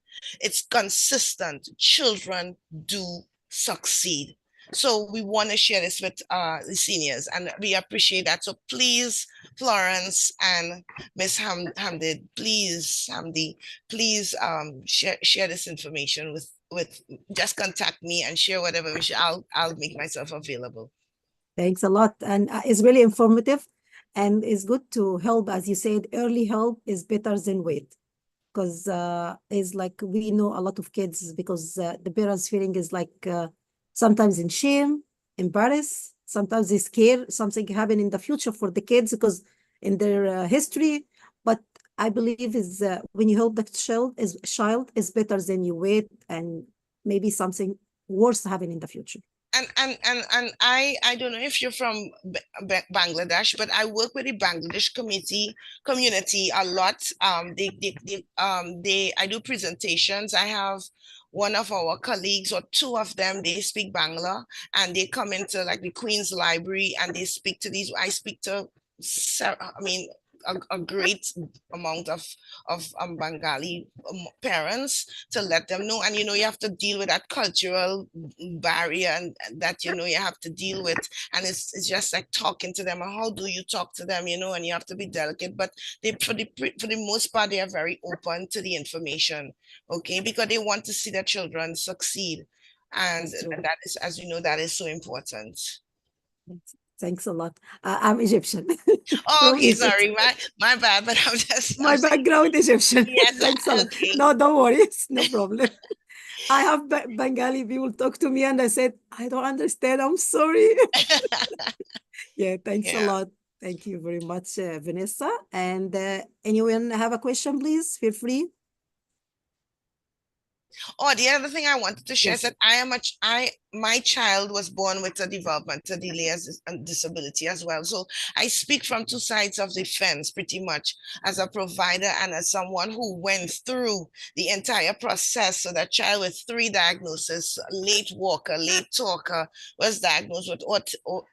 it's consistent. Children do succeed. So we want to share this with the seniors, and we appreciate that. So please, Florence and Miss Hamdi, please, share this information with just contact me and share whatever we should. I'll make myself available. Thanks a lot, and it's really informative, and it's good to help. As you said, early help is better than wait, because it's like we know a lot of kids because the parents feeling is like sometimes in shame, embarrassed, sometimes they scare something happen in the future for the kids because in their history. But I believe is when you help the child is better than you wait and maybe something worse happen in the future. And I don't know if you're from Bangladesh, but I work with the Bangladesh community a lot. I do presentations. I have one of our colleagues or two of them, they speak Bangla, and they come into like the Queen's Library and they speak to these. I speak to, a great amount of Bengali parents to let them know. And you have to deal with that cultural barrier and that you have to deal with. And it's just like talking to them. And how do you talk to them? And you have to be delicate. But they for the most part, they are very open to the information. Okay, because they want to see their children succeed. And that is, as you know, that is so important. Thanks a lot. I'm Egyptian. Oh, okay, sorry, my bad, but my background Egyptian. Yes, thanks a lot. Okay. No, don't worry, it's no problem. I have Bengali people talk to me, and I said I don't understand. I'm sorry. Yeah, thanks a lot. Thank you very much, Vanessa. And anyone have a question? Please feel free. Oh, the other thing I wanted to share is that my child was born with a developmental delay and disability as well. So I speak from two sides of the fence pretty much as a provider and as someone who went through the entire process. So that child with 3 diagnoses, late walker, late talker, was diagnosed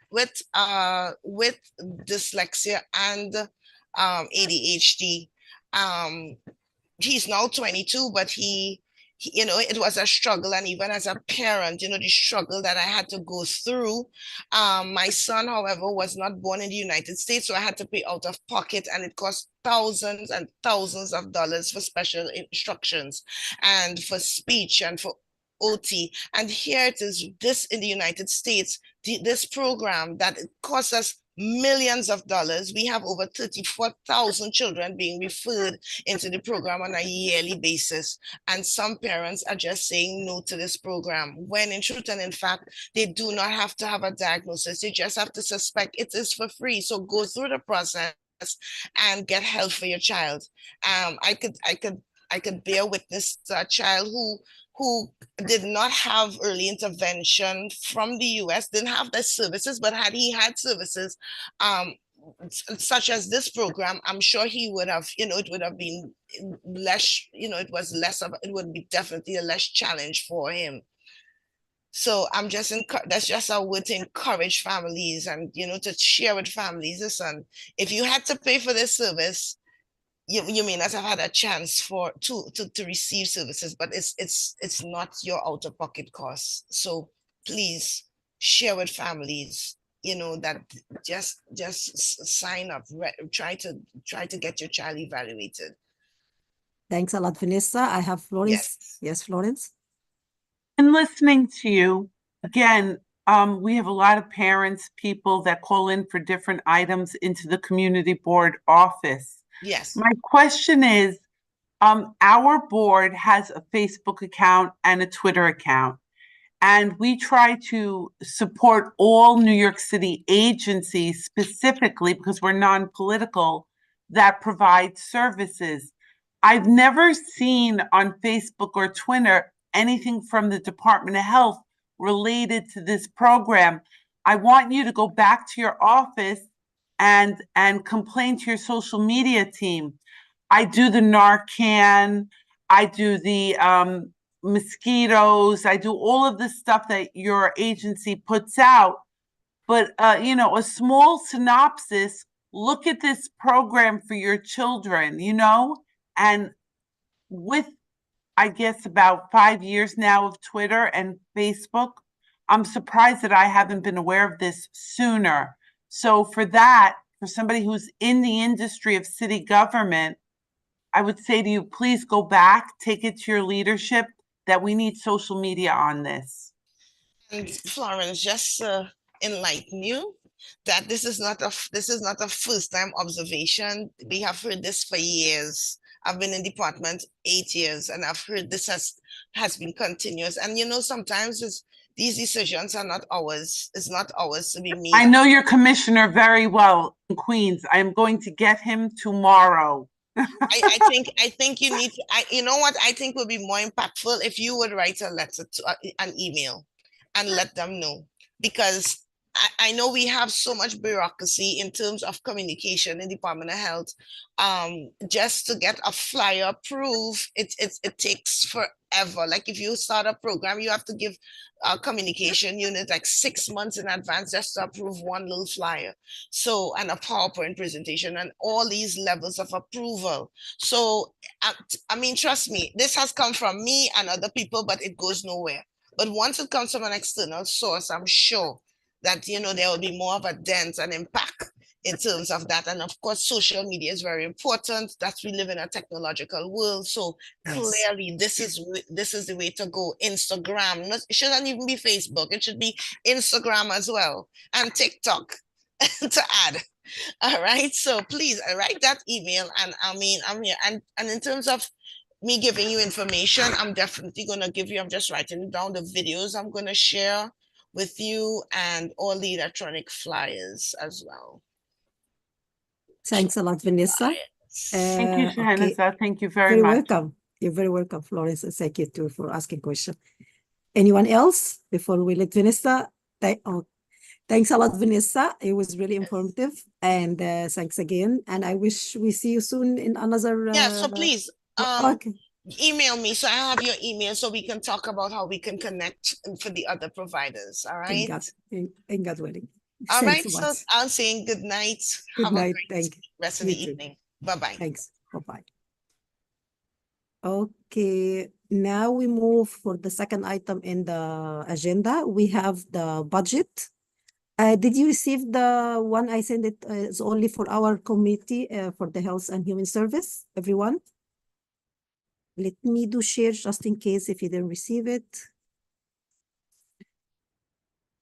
with dyslexia and ADHD. He's now 22, but he you know, it was a struggle. And even as a parent, you know, the struggle that I had to go through. My son, however, was not born in the United States, so I had to pay out of pocket, and it cost thousands and thousands of dollars for special instructions and for speech and for OT. And here it is, this in the United States, this program that costs us millions of dollars. We have over 34,000 children being referred into the program on a yearly basis. And some parents are just saying no to this program, when in truth and in fact, they do not have to have a diagnosis. They just have to suspect it is for free. So go through the process and get help for your child. I could bear witness to a child who did not have early intervention from the US, didn't have the services, but had he had services such as this program, I'm sure he would have, you know, it would have been less, you know, it would be definitely a less challenge for him. So I'm just that's just a word to encourage families, and, you know, to share with families. Listen, if you had to pay for this service, you may not have had a chance to receive services, but it's not your out-of-pocket costs. So please share with families, you know, that just sign up, try to get your child evaluated. Thanks a lot, Vanessa. I have Florence. Yes, Florence. And listening to you, again, we have a lot of parents, people that call in for different items into the community board office. Yes. My question is, our board has a Facebook account and a Twitter account, and we try to support all New York City agencies specifically because we're non-political that provide services. I've never seen on Facebook or Twitter anything from the Department of Health related to this program. I want you to go back to your office and complain to your social media team. I do the Narcan, I do the mosquitoes, I do all of the stuff that your agency puts out. But, you know, a small synopsis, look at this program for your children, you know, and with, I guess, about 5 years now of Twitter and Facebook, I'm surprised that I haven't been aware of this sooner. So for that, for somebody who's in the industry of city government, I would say to you, please go back, take it to your leadership that we need social media on this. And Florence, just to enlighten you that this is not a first-time observation. We have heard this for years. I've been in department 8 years, and I've heard this has been continuous. And you know, sometimes these decisions are not ours. It's not ours to be made. I know your commissioner very well in Queens. I'm going to get him tomorrow. I think you need to, you know what I think would be more impactful if you would write a letter to an email and let them know, because I know we have so much bureaucracy in terms of communication in Department of Health. Just to get a flyer approved, it takes forever. Like if you start a program, you have to give a communication unit like 6 months in advance just to approve one little flyer. So, and a PowerPoint presentation and all these levels of approval. So, I mean, trust me, this has come from me and other people, but it goes nowhere. But once it comes from an external source, I'm sure that, you know, there will be more of a dent and impact in terms of that. And of course, social media is very important. That we live in a technological world. So clearly this is the way to go. Instagram, it shouldn't even be Facebook. It should be Instagram as well, and TikTok to add. All right. So please write that email. And I mean, I'm here. And in terms of me giving you information, I'm definitely going to give you, I'm just writing down the videos I'm going to share with you and all the electronic flyers as well. Thanks a lot, Vanessa. Thank you, Shahanaza. Okay. Thank you very much. Welcome. You're very welcome, Florence. And thank you too for asking question. Anyone else before we let Vanessa? Thanks a lot, Vanessa. It was really informative. And thanks again. And I wish we see you soon in another. Yeah, so please okay. Email me so I have your email so we can talk about how we can connect for the other providers. All right. In God willing. All Thanks right. so So much. I'm saying good night. Good Have night. a great rest of the evening. Bye-bye. Thanks. Bye-bye. Okay. now we move for the second item in the agenda. We have the budget. Did you receive the one I sent it is only for our committee for the Health and Human Service, everyone? Let me do share just in case if you didn't receive it.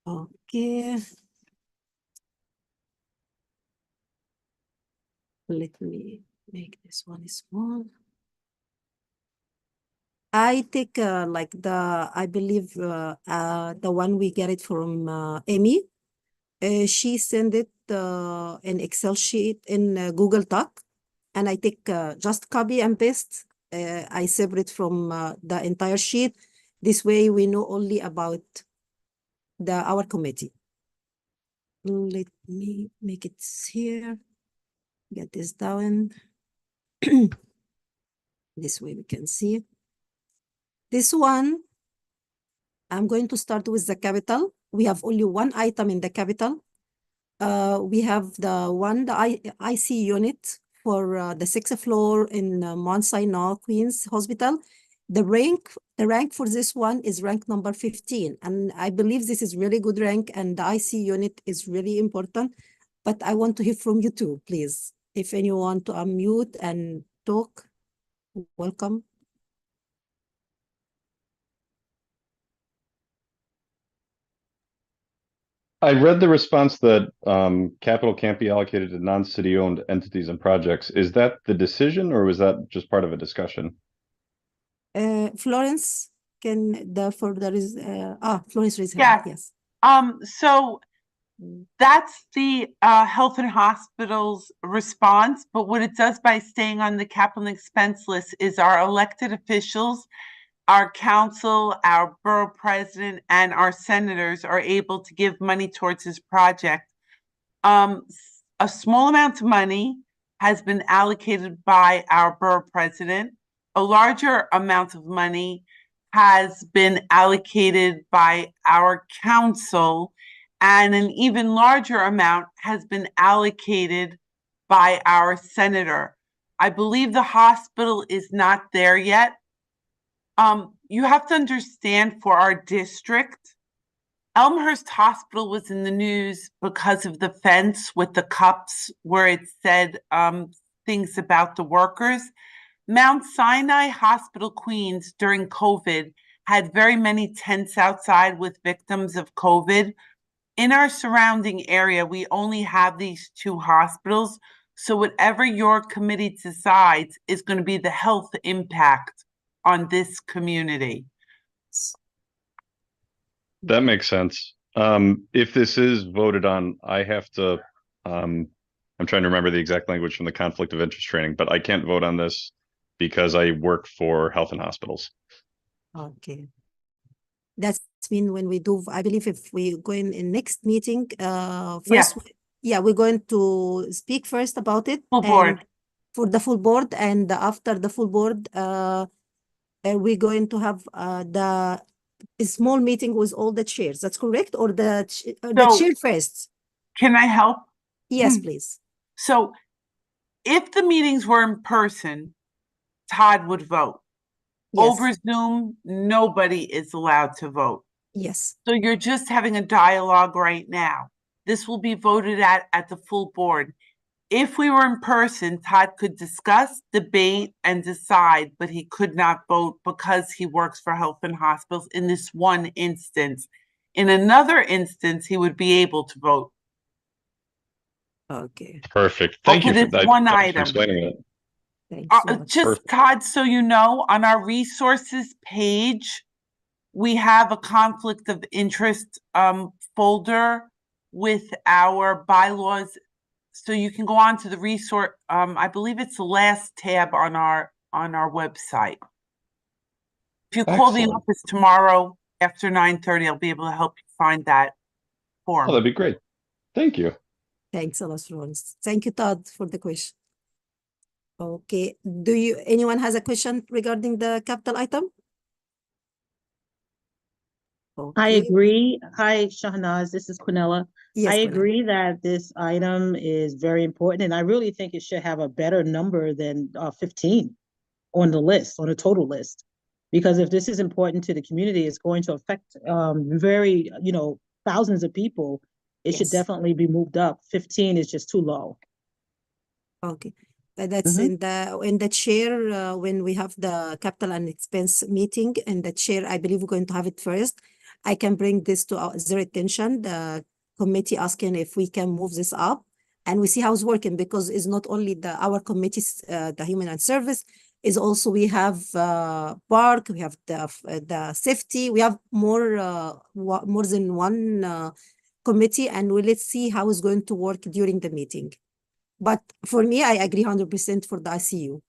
Okay. Let me make this one small. I take like I believe the one we get it from Amy. She sent it in Excel sheet in Google Doc, and I take just copy and paste. I separate from the entire sheet. This way we know only about our committee. Let me make it here. Get this down. This way we can see. This one, I'm going to start with the capital. We have only one item in the capital. We have the IC unit for the 6th floor in Mount Sinai, Queens Hospital. The rank for this one is rank number 15. And I believe this is really good rank and the IC unit is really important. But I want to hear from you too, please. If anyone want to unmute and talk, welcome. I read the response that capital can't be allocated to non-city owned entities and projects. Is that the decision or was that just part of a discussion? Florence, Florence raised her Yes. hand, yes. So that's the Health and Hospitals response, but what it does by staying on the capital expense list is our elected officials, our council, our borough president, and our senators are able to give money towards this project. A small amount of money has been allocated by our borough president. A larger amount of money has been allocated by our council, and an even larger amount has been allocated by our senator. I believe the hospital is not there yet. You have to understand, for our district, Elmhurst Hospital was in the news because of the fence with the cups where it said things about the workers. Mount Sinai Hospital Queens during COVID had very many tents outside with victims of COVID. In our surrounding area, we only have these two hospitals. So whatever your committee decides is going to be the health impact on this community. That makes sense. If this is voted on, I have to, I'm trying to remember the exact language from the conflict of interest training, but I can't vote on this because I work for Health and Hospitals. Okay. That's mean when we do, I believe if we go in next meeting, first, we're going to speak first about it. Full board. For the full board, and after the full board, we're going to have the small meeting with all the chairs. That's correct? Or the chair first? Can I help? Yes, please. So if the meetings were in person, Todd would vote. Yes. Over Zoom, nobody is allowed to vote. Yes. So you're just having a dialogue right now. This will be voted at the full board. If we were in person, Todd could discuss, debate, and decide, but he could not vote because he works for Health and Hospitals in this one instance. In another instance, he would be able to vote. Okay. Perfect. Thank you for that. One Thanks item. for explaining it. Thanks so much. Just Perfect. Todd, so you know, on our resources page, we have a conflict of interest folder with our bylaws. So you can go on to the resource. I believe it's the last tab on our website. If you call the Excellent. office tomorrow after 9:30, I'll be able to help you find that form. Oh, that'd be great. Thank you. Thanks a lot, Florence. Thank you, Todd, for the question. Okay. Anyone has a question regarding the capital item? I Okay. agree. Hi, Shahnaz, this is Quinella. Yes, I Quinella. agree that this item is very important, and I really think it should have a better number than 15 on the list, on the total list. Because if this is important to the community, it's going to affect very, thousands of people. It should Yes. definitely be moved up. 15 is just too low. Okay. That's Mhm. in the chair when we have the capital and expense meeting, and the chair, I believe we're going to have it first. I can bring this to their attention, the committee asking if we can move this up, and we see how it's working, because it's not only our committees, the human and service, is also we have park, we have the safety, we have more than one committee, and let's see how it's going to work during the meeting. But for me, I agree 100% for the ICU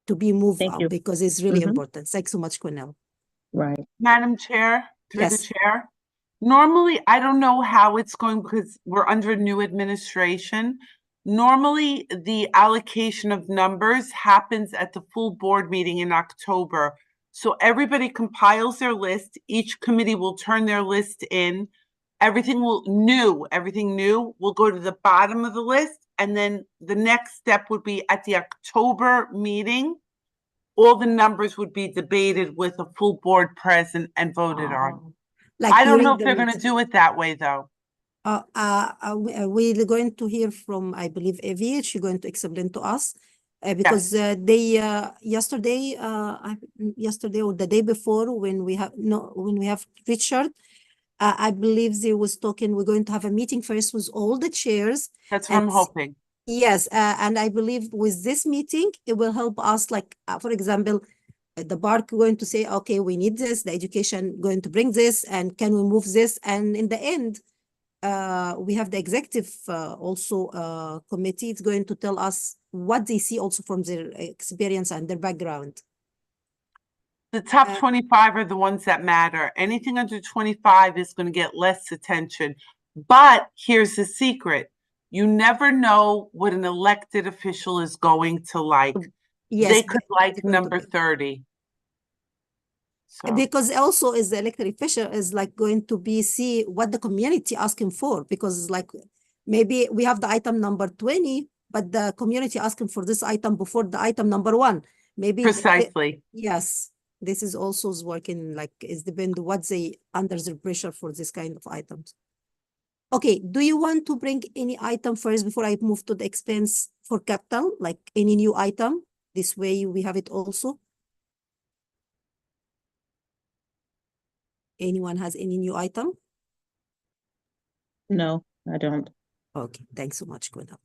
to be moved Thank up, you. because it's really Mhm. important. Thanks so much, Cornell. Right. Madam Chair, through the Yes. chair. Normally, I don't know how it's going because we're under new administration. Normally, the allocation of numbers happens at the full board meeting in October. So everybody compiles their list. Each committee will turn their list in. Everything new will go to the bottom of the list. And then the next step would be at the October meeting, all the numbers would be debated with a full board present and voted on. Like I don't during know if the they're going to meeting. do it that way, though. We're going to hear from, I believe, Evie. She's going to explain to us because they yesterday or the day before, when we have Richard, I believe they was talking. We're going to have a meeting first with all the chairs. That's what I'm hoping. Yes, and I believe with this meeting, it will help us. Like, for example, the park going to say, okay, we need this. The education going to bring this, and can we move this? And in the end, we have the executive also committee. It's going to tell us what they see also from their experience and their background. The top 25 are the ones that matter. Anything under 25 is going to get less attention. But here's the secret. You never know what an elected official is going to like. Yes, they could like number 30. So. Because also is the elected official is like going to be see what the community asking for, because like maybe we have the item number 20, but the community asking for this item before the item number 1. Maybe precisely. Yes, this is also working, like it's depend what they under the pressure for this kind of items. Okay, do you want to bring any item first before I move to the expense for capital, like any new item? This way we have it also. Anyone has any new item? No, I don't. Okay, thanks so much, Gwenda.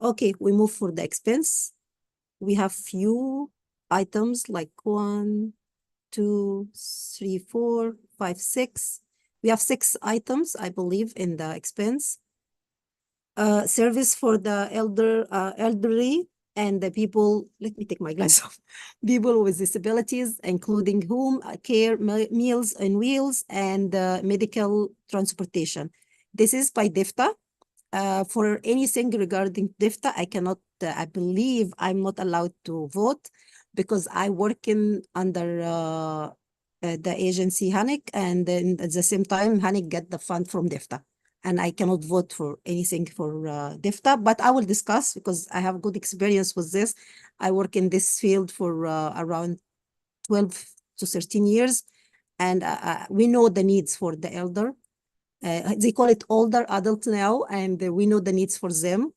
Okay, we move for the expense. We have few items like 1, 2, 3, 4, 5, 6. We have 6 items, I believe, in the expense. Service for the elderly and the people, let me take my glasses off, people with disabilities, including home care, meals and wheels, and medical transportation. This is by DEFTA. For anything regarding DEFTA, I cannot, I believe I'm not allowed to vote because I work under the agency HANIC, and then at the same time, HANIC get the fund from DEFTA. And I cannot vote for anything for DEFTA, but I will discuss because I have good experience with this. I work in this field for around 12 to 13 years, and we know the needs for the elder. They call it older adult now, and we know the needs for them.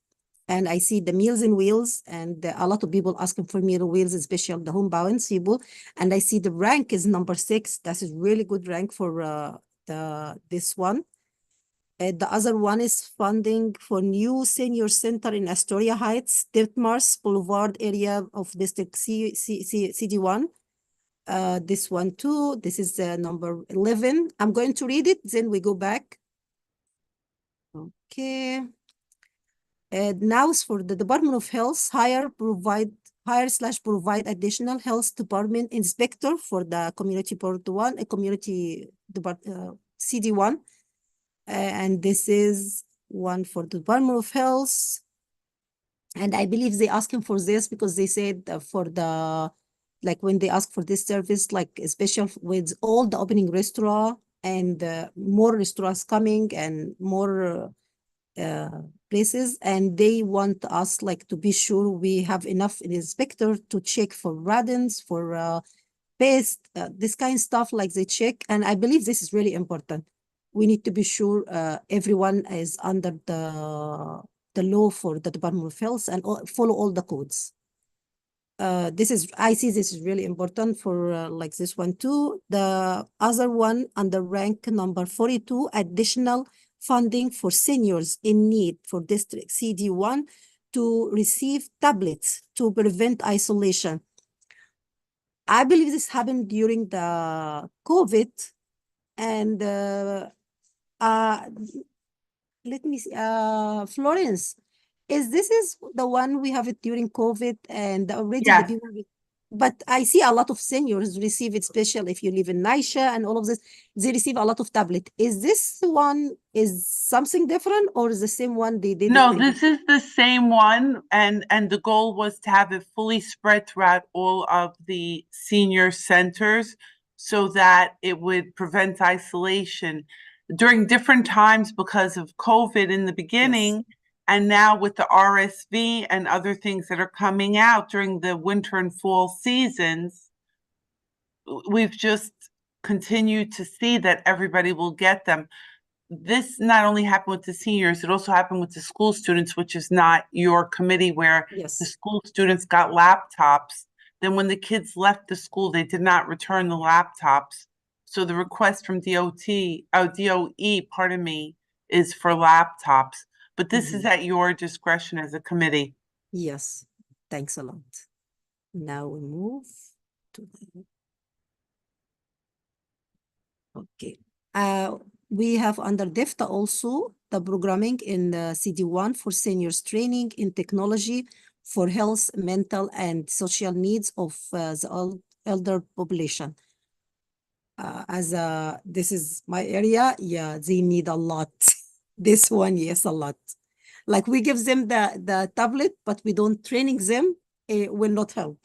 And I see the Meals and Wheels, and a lot of people asking for Meal and Wheels, especially the homebound people. And I see the rank is number 6. That is really good rank for this one. The other one is funding for new senior center in Astoria Heights, Ditmars Boulevard area of District CD1. This one too, this is number 11. I'm going to read it, then we go back. Okay. Now is for the Department of Health, hire/provide additional health department inspector for the community part 1, a community CD1. And this is one for the Department of Health. And I believe they asking for this because they said for the, like when they ask for this service, like especially with all the opening restaurant and more restaurants coming and more places, and they want us like to be sure we have enough inspector to check for radons, for pest, this kind of stuff like they check. And I believe this is really important. We need to be sure everyone is under the law for the Department of Health and follow all the codes. I see this is really important for like this one too. The other one under rank number 42, additional funding for seniors in need for district CD1 to receive tablets to prevent isolation. I believe this happened during the COVID, and let me see, Florence, is the one we have it during COVID and already the Yes. people, but I see a lot of seniors receive it, especially if you live in Naisha and all of this, they receive a lot of tablet. Is this one is something different or is the same one they did? No, this is the same one, and the goal was to have it fully spread throughout all of the senior centers so that it would prevent isolation during different times because of COVID in the beginning, and now with the RSV and other things that are coming out during the winter and fall seasons, we've just continued to see that everybody will get them. This not only happened with the seniors, it also happened with the school students, which is not your committee, where the school students got laptops. Then when the kids left the school, they did not return the laptops. So the request from DOE, pardon me, is for laptops. But this is at your discretion as a committee. Yes, thanks a lot. Now we move to the... Okay. We have under DEFTA also the programming in the CD1 for seniors training in technology for health, mental, and social needs of the elder population. This is my area, yeah, they need a lot. This one, yes, a lot. Like we give them the tablet, but we don't training them, it will not help.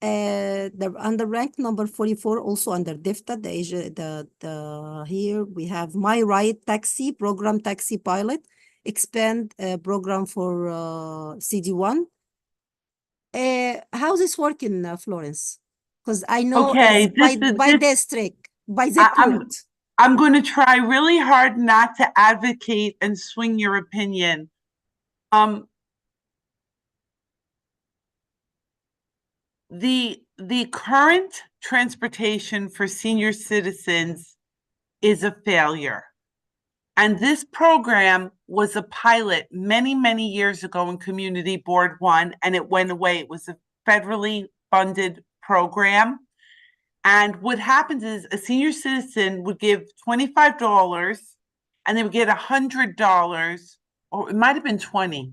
The under rank number 44, also under DEFTA, here we have My Right Taxi program, taxi pilot, expand program for CD1. How's this working, Florence? Because I know by district, by zip code. I'm going to try really hard not to advocate and swing your opinion. The current transportation for senior citizens is a failure. And this program was a pilot many, many years ago in Community Board 1, and it went away. It was a federally funded program. And what happens is a senior citizen would give $25 and they would get $100, or it might have been 20.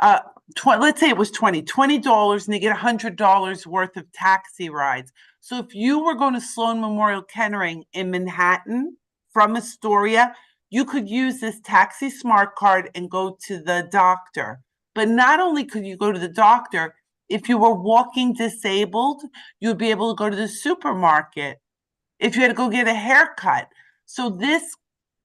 Let's say it was $20 and they get $100 worth of taxi rides. So if you were going to Sloan Memorial Kettering in Manhattan from Astoria, you could use this taxi smart card and go to the doctor. But not only could you go to the doctor, if you were walking disabled, you'd be able to go to the supermarket. If you had to go get a haircut. So this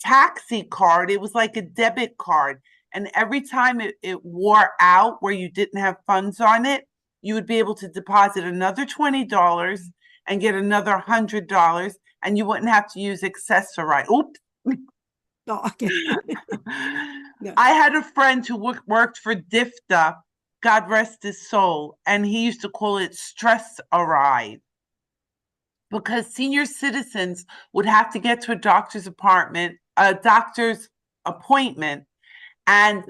taxi card, it was like a debit card. And every time it wore out where you didn't have funds on it, you would be able to deposit another $20 and get another $100, and you wouldn't have to use Accessorize. Oops. Oh, okay. I had a friend who worked for DIFTA, God rest his soul, and he used to call it Stress-A-Ride, because senior citizens would have to get to a doctor's appointment, and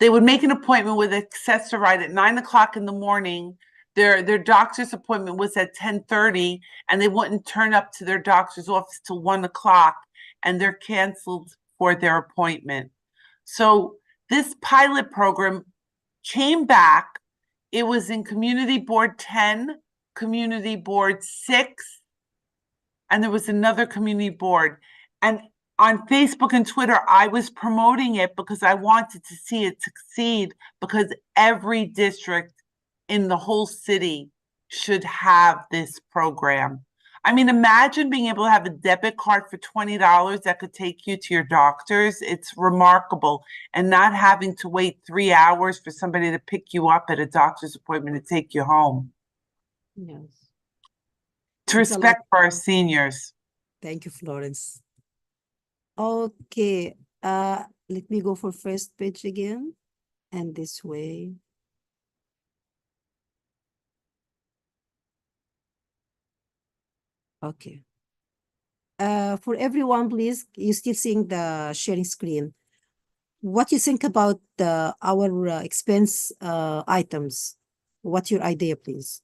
they would make an appointment with Accessorize at 9 o'clock in the morning. Their doctor's appointment was at 10:30, and they wouldn't turn up to their doctor's office till 1 o'clock, and they're canceled for their appointment. So this pilot program came back. It was in Community Board 10, Community Board 6, and there was another community board. And on Facebook and Twitter, I was promoting it because I wanted to see it succeed, because every district in the whole city should have this program. I mean, imagine being able to have a debit card for $20 that could take you to your doctors. It's remarkable. And not having to wait 3 hours for somebody to pick you up at a doctor's appointment to take you home. Yes. It's Thanks a lot. respect for our seniors. Thank you, Florence. Okay, let me go for first page again, and this way. Okay. For everyone, please, you still seeing the sharing screen. What you think about our expense items? What's your idea, please?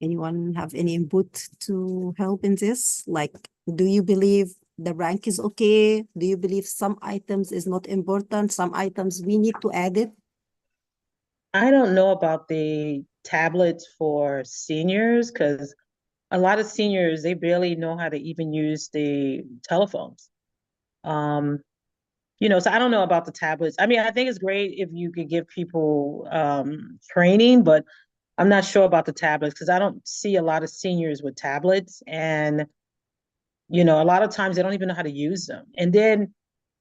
Anyone have any input to help in this? Like, do you believe the rank is okay? Do you believe some items is not important? Some items we need to add it? I don't know about the tablets for seniors because a lot of seniors, they barely know how to even use the telephones. So I don't know about the tablets. I mean, I think it's great if you could give people training, but I'm not sure about the tablets because I don't see a lot of seniors with tablets. And, a lot of times they don't even know how to use them. And then,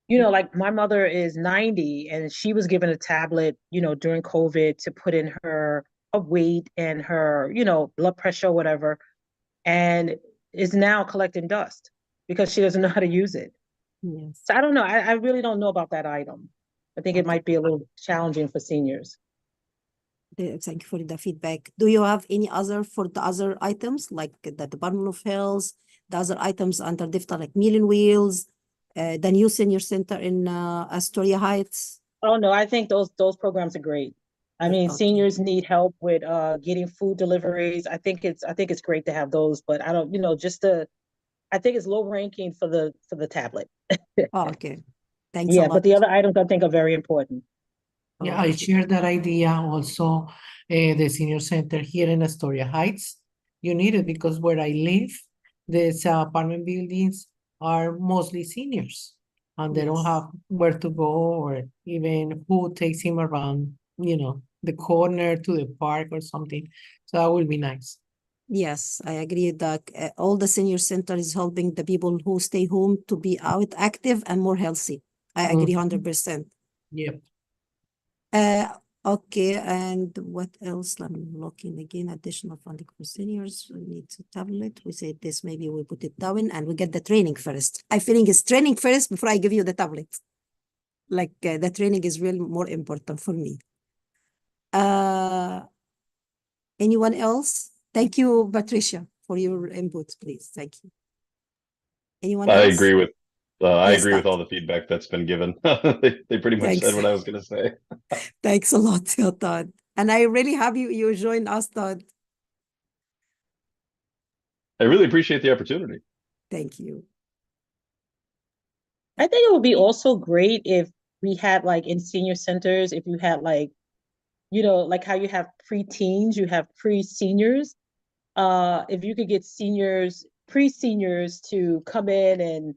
like my mother is 90 and she was given a tablet, during COVID to put in her weight and her, blood pressure or whatever, and is now collecting dust because she doesn't know how to use it. Yes. So I don't know. I really don't know about that item. I think it might be a little challenging for seniors. Thank you for the feedback. Do you have any other for the other items like the Department of Health, the other items under DIFTA like Meal and Wheels, the new senior center in Astoria Heights? Oh no, I think those programs are great. I mean, Okay. seniors need help with getting food deliveries. I think it's great to have those, but I don't, I think it's low ranking for the tablet. Oh, okay. Thanks a Yeah, lot. but the other items I think are very important. Yeah, I share that idea also. The senior center here in Astoria Heights, you need it because where I live, these apartment buildings are mostly seniors, and they don't Yes. have where to go or even who takes him around, the corner to the park or something. So that would be nice. Yes, I agree that all the senior center is helping the people who stay home to be out active and more healthy. I agree 100%. Yep. Okay, and what else? I'm looking again. Additional funding for seniors. We need to tablet. We said this, maybe we put it down and we get the training first. I feeling it's training first before I give you the tablet. Like the training is really more important for me. Anyone else? Thank you, Patricia, for your input, please. Thank you. Anyone I else? agree with Yes, Todd. all the feedback that's been given. They pretty much Thanks. said what I was going to say. Thanks a lot, Todd. And I really happy you joined us, Todd. I really appreciate the opportunity. Thank you. I think it would be also great if we had like in senior centers, if you had like, like how you have pre-teens, you have pre-seniors. If you could get pre-seniors to come in and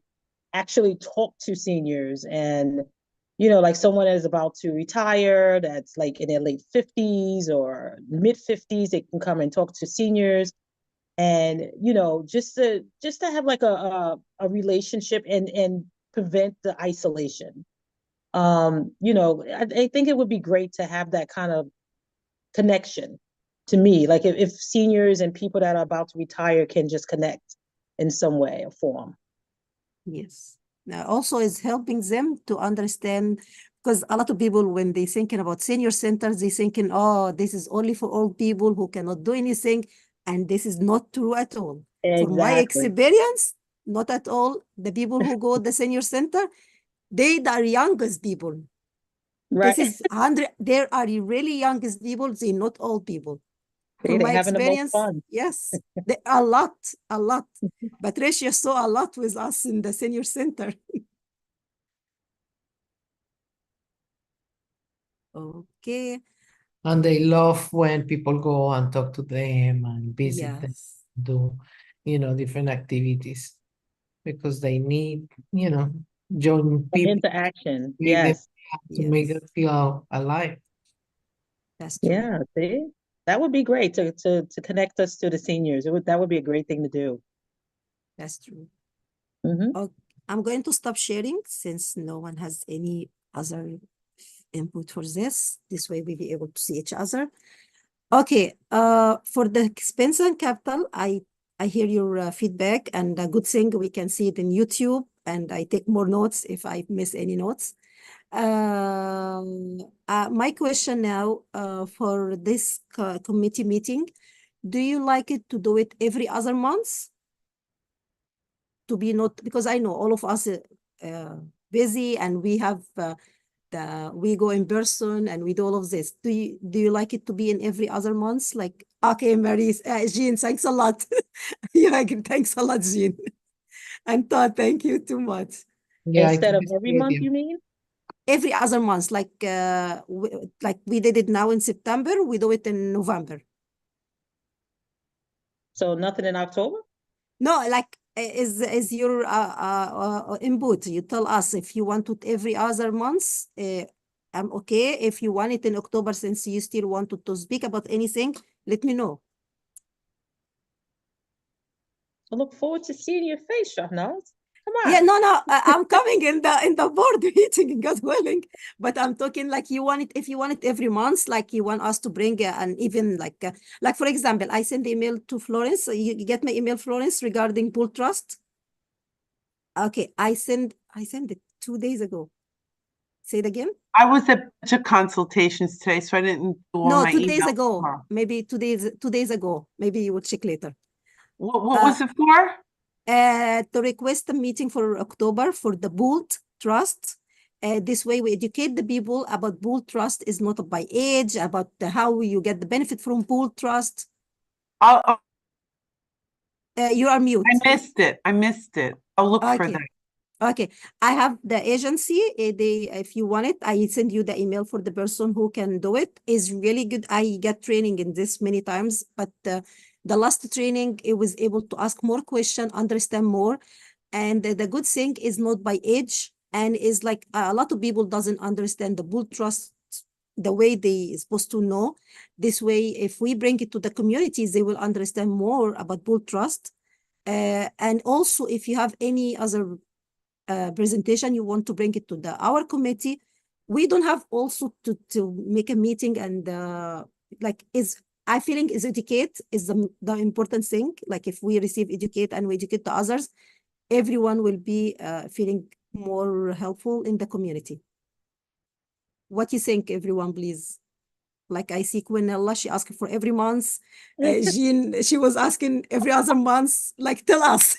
actually talk to seniors and, like someone is about to retire that's like in their late 50s or mid 50s, they can come and talk to seniors and, just to have like a relationship and prevent the isolation. I think it would be great to have that kind of connection to me. Like if seniors and people that are about to retire can just connect in some way or form. Yes. Now, also is helping them to understand, because a lot of people, when they thinking about senior centers, they thinking, oh, this is only for old people who cannot do anything. And this is not true at all. From my Exactly. experience, not at all. The people who go to the senior center, they are youngest people. Right. This is 100, there are really youngest people, they not old people. From They're my having the most experience, fun. yes, a lot. Patricia saw a lot with us in the senior center. Okay. And they love when people go and talk to them and visit them, Yes. do, different activities because they need, young people Interaction. with them Yes. to make them feel alive. That's true. Yeah, see, that would be great to connect us to the seniors. That would be a great thing to do. That's true. Mhm. Okay, I'm going to stop sharing since no one has any other input for this. This way we'll be able to see each other. Okay, for the expense and capital, I hear your feedback, and a good thing we can see it in YouTube, and I take more notes if I miss any notes. My question now for this committee meeting, do you like it to do it every other month? To be not, because I know all of us busy, and we have we go in person and we do all of this. Do you like it to be in every other month? Like, okay, Mary, Jean, thanks a lot. Yeah, thanks a lot, Jean. And Todd, thank you too much. Yeah, I Instead think of it's a every good month, idea. you mean? Every other month, like we did it now in September, we do it in November. So nothing in October? No, like is your input. You tell us if you want it every other month. I'm okay. If you want it in October, since you still wanted to speak about anything, let me know. I look forward to seeing your face, Shahnaz. Come Yeah, on. no, I'm coming in the board meeting, God willing. But I'm talking like you want it, if you want it every month, like you want us to bring an even like for example, I send the email to Florence. You get my email, Florence, regarding pool trust. Okay, I send it 2 days ago. Say it again. I was at a bunch of consultations today, so I didn't do all No, my 2 days emails ago. tomorrow. Maybe 2 days ago. Maybe you will check later. What was it for? To request a meeting for October for the pool trust. This way we educate the people about pool trust is not by age, about how you get the benefit from pool trust. I'll, You are mute. I missed it. I missed it. I'll look for Okay. that. Okay, I have the agency. If you want it, I send you the email for the person who can do it. Is really good. I get training in this many times, but the last training, it was able to ask more questions, understand more. And the good thing is not by age, and is like a lot of people doesn't understand the bull trust the way they supposed to know. This way, if we bring it to the communities, they will understand more about bull trust. And also, if you have any other presentation you want to bring it to our committee, we don't have also to make a meeting and like I feeling is educate is the important thing. Like if we receive educate and we educate the others, everyone will be feeling more helpful in the community. What do you think, everyone, please? Like I see Quinella, she asked for every month. Jean, she was asking every other month. Like, tell us.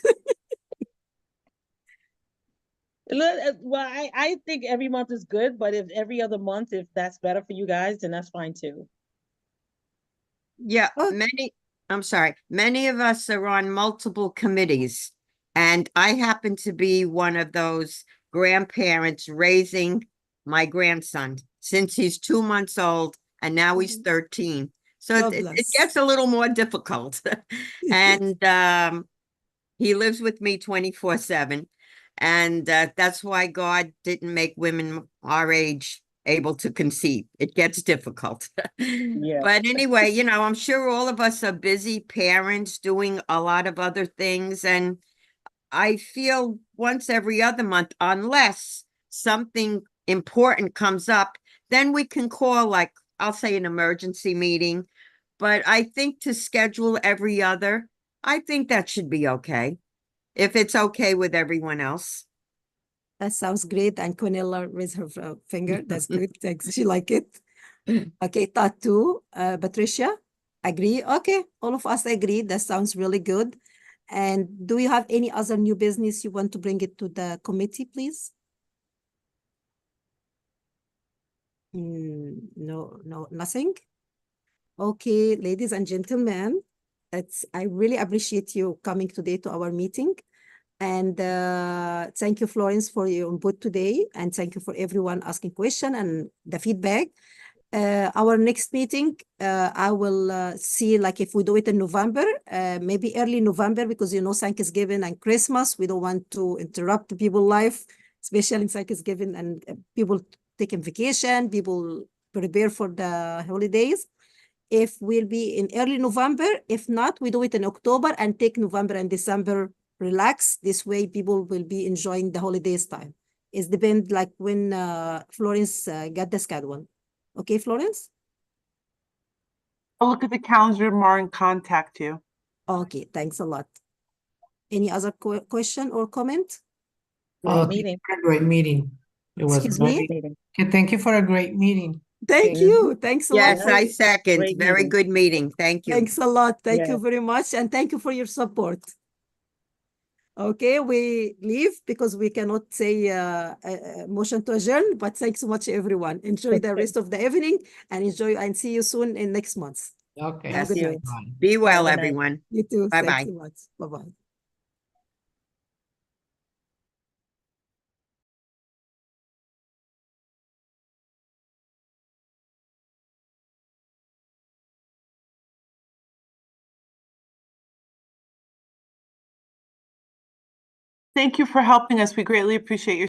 Well, I think every month is good, but if every other month, if that's better for you guys, then that's fine too. Yeah, Oh. I'm sorry, many of us are on multiple committees, and I happen to be one of those grandparents raising my grandson since he's 2 months old, and now he's 13. So God it bless. gets a little more difficult. And he lives with me 24/7. And that's why God didn't make women our age able to conceive. It gets difficult. Yeah. But anyway, I'm sure all of us are busy parents doing a lot of other things. And I feel once every other month, unless something important comes up, then we can call, like, I'll say an emergency meeting. But I think to schedule every other, I think that should be okay. If it's okay with everyone else. That sounds great. And Quinella raised her finger. That's good. Thanks. She like it. Okay, Tatu, Patricia, agree? Okay, all of us agree. That sounds really good. And do you have any other new business you want to bring it to the committee, please? No, nothing. Okay, ladies and gentlemen, I really appreciate you coming today to our meeting. And thank you, Florence, for your input today. And thank you for everyone asking questions and the feedback. Our next meeting, I will see like if we do it in November, maybe early November, because Thanksgiving and Christmas, we don't want to interrupt people's life, especially in Thanksgiving and people taking vacation, people prepare for the holidays. If we'll be in early November, if not, we do it in October and take November and December relax. This way people will be enjoying the holidays time. It depends like when Florence got the schedule. Okay, Florence? I'll look at the calendar tomorrow and contact you. Okay, thanks a lot. Any other question or comment? Oh, Great meeting. a great meeting. It was Excuse me? very, okay, thank you for a great meeting. Thank you. Thanks a lot. Yes, for I second. Great Very meeting. good meeting. Thank you. Thanks a lot. Thank you Yes. very much. And thank you for your support. Okay, we leave because we cannot say motion to adjourn, but thanks so much, everyone. Enjoy the rest of the evening and enjoy and see you soon in next month. Okay. Have a good Yes. night. Bye. Be well, Good night. everyone. You too. Bye-bye. Thanks so much. Bye-bye. Thank you for helping us. We greatly appreciate your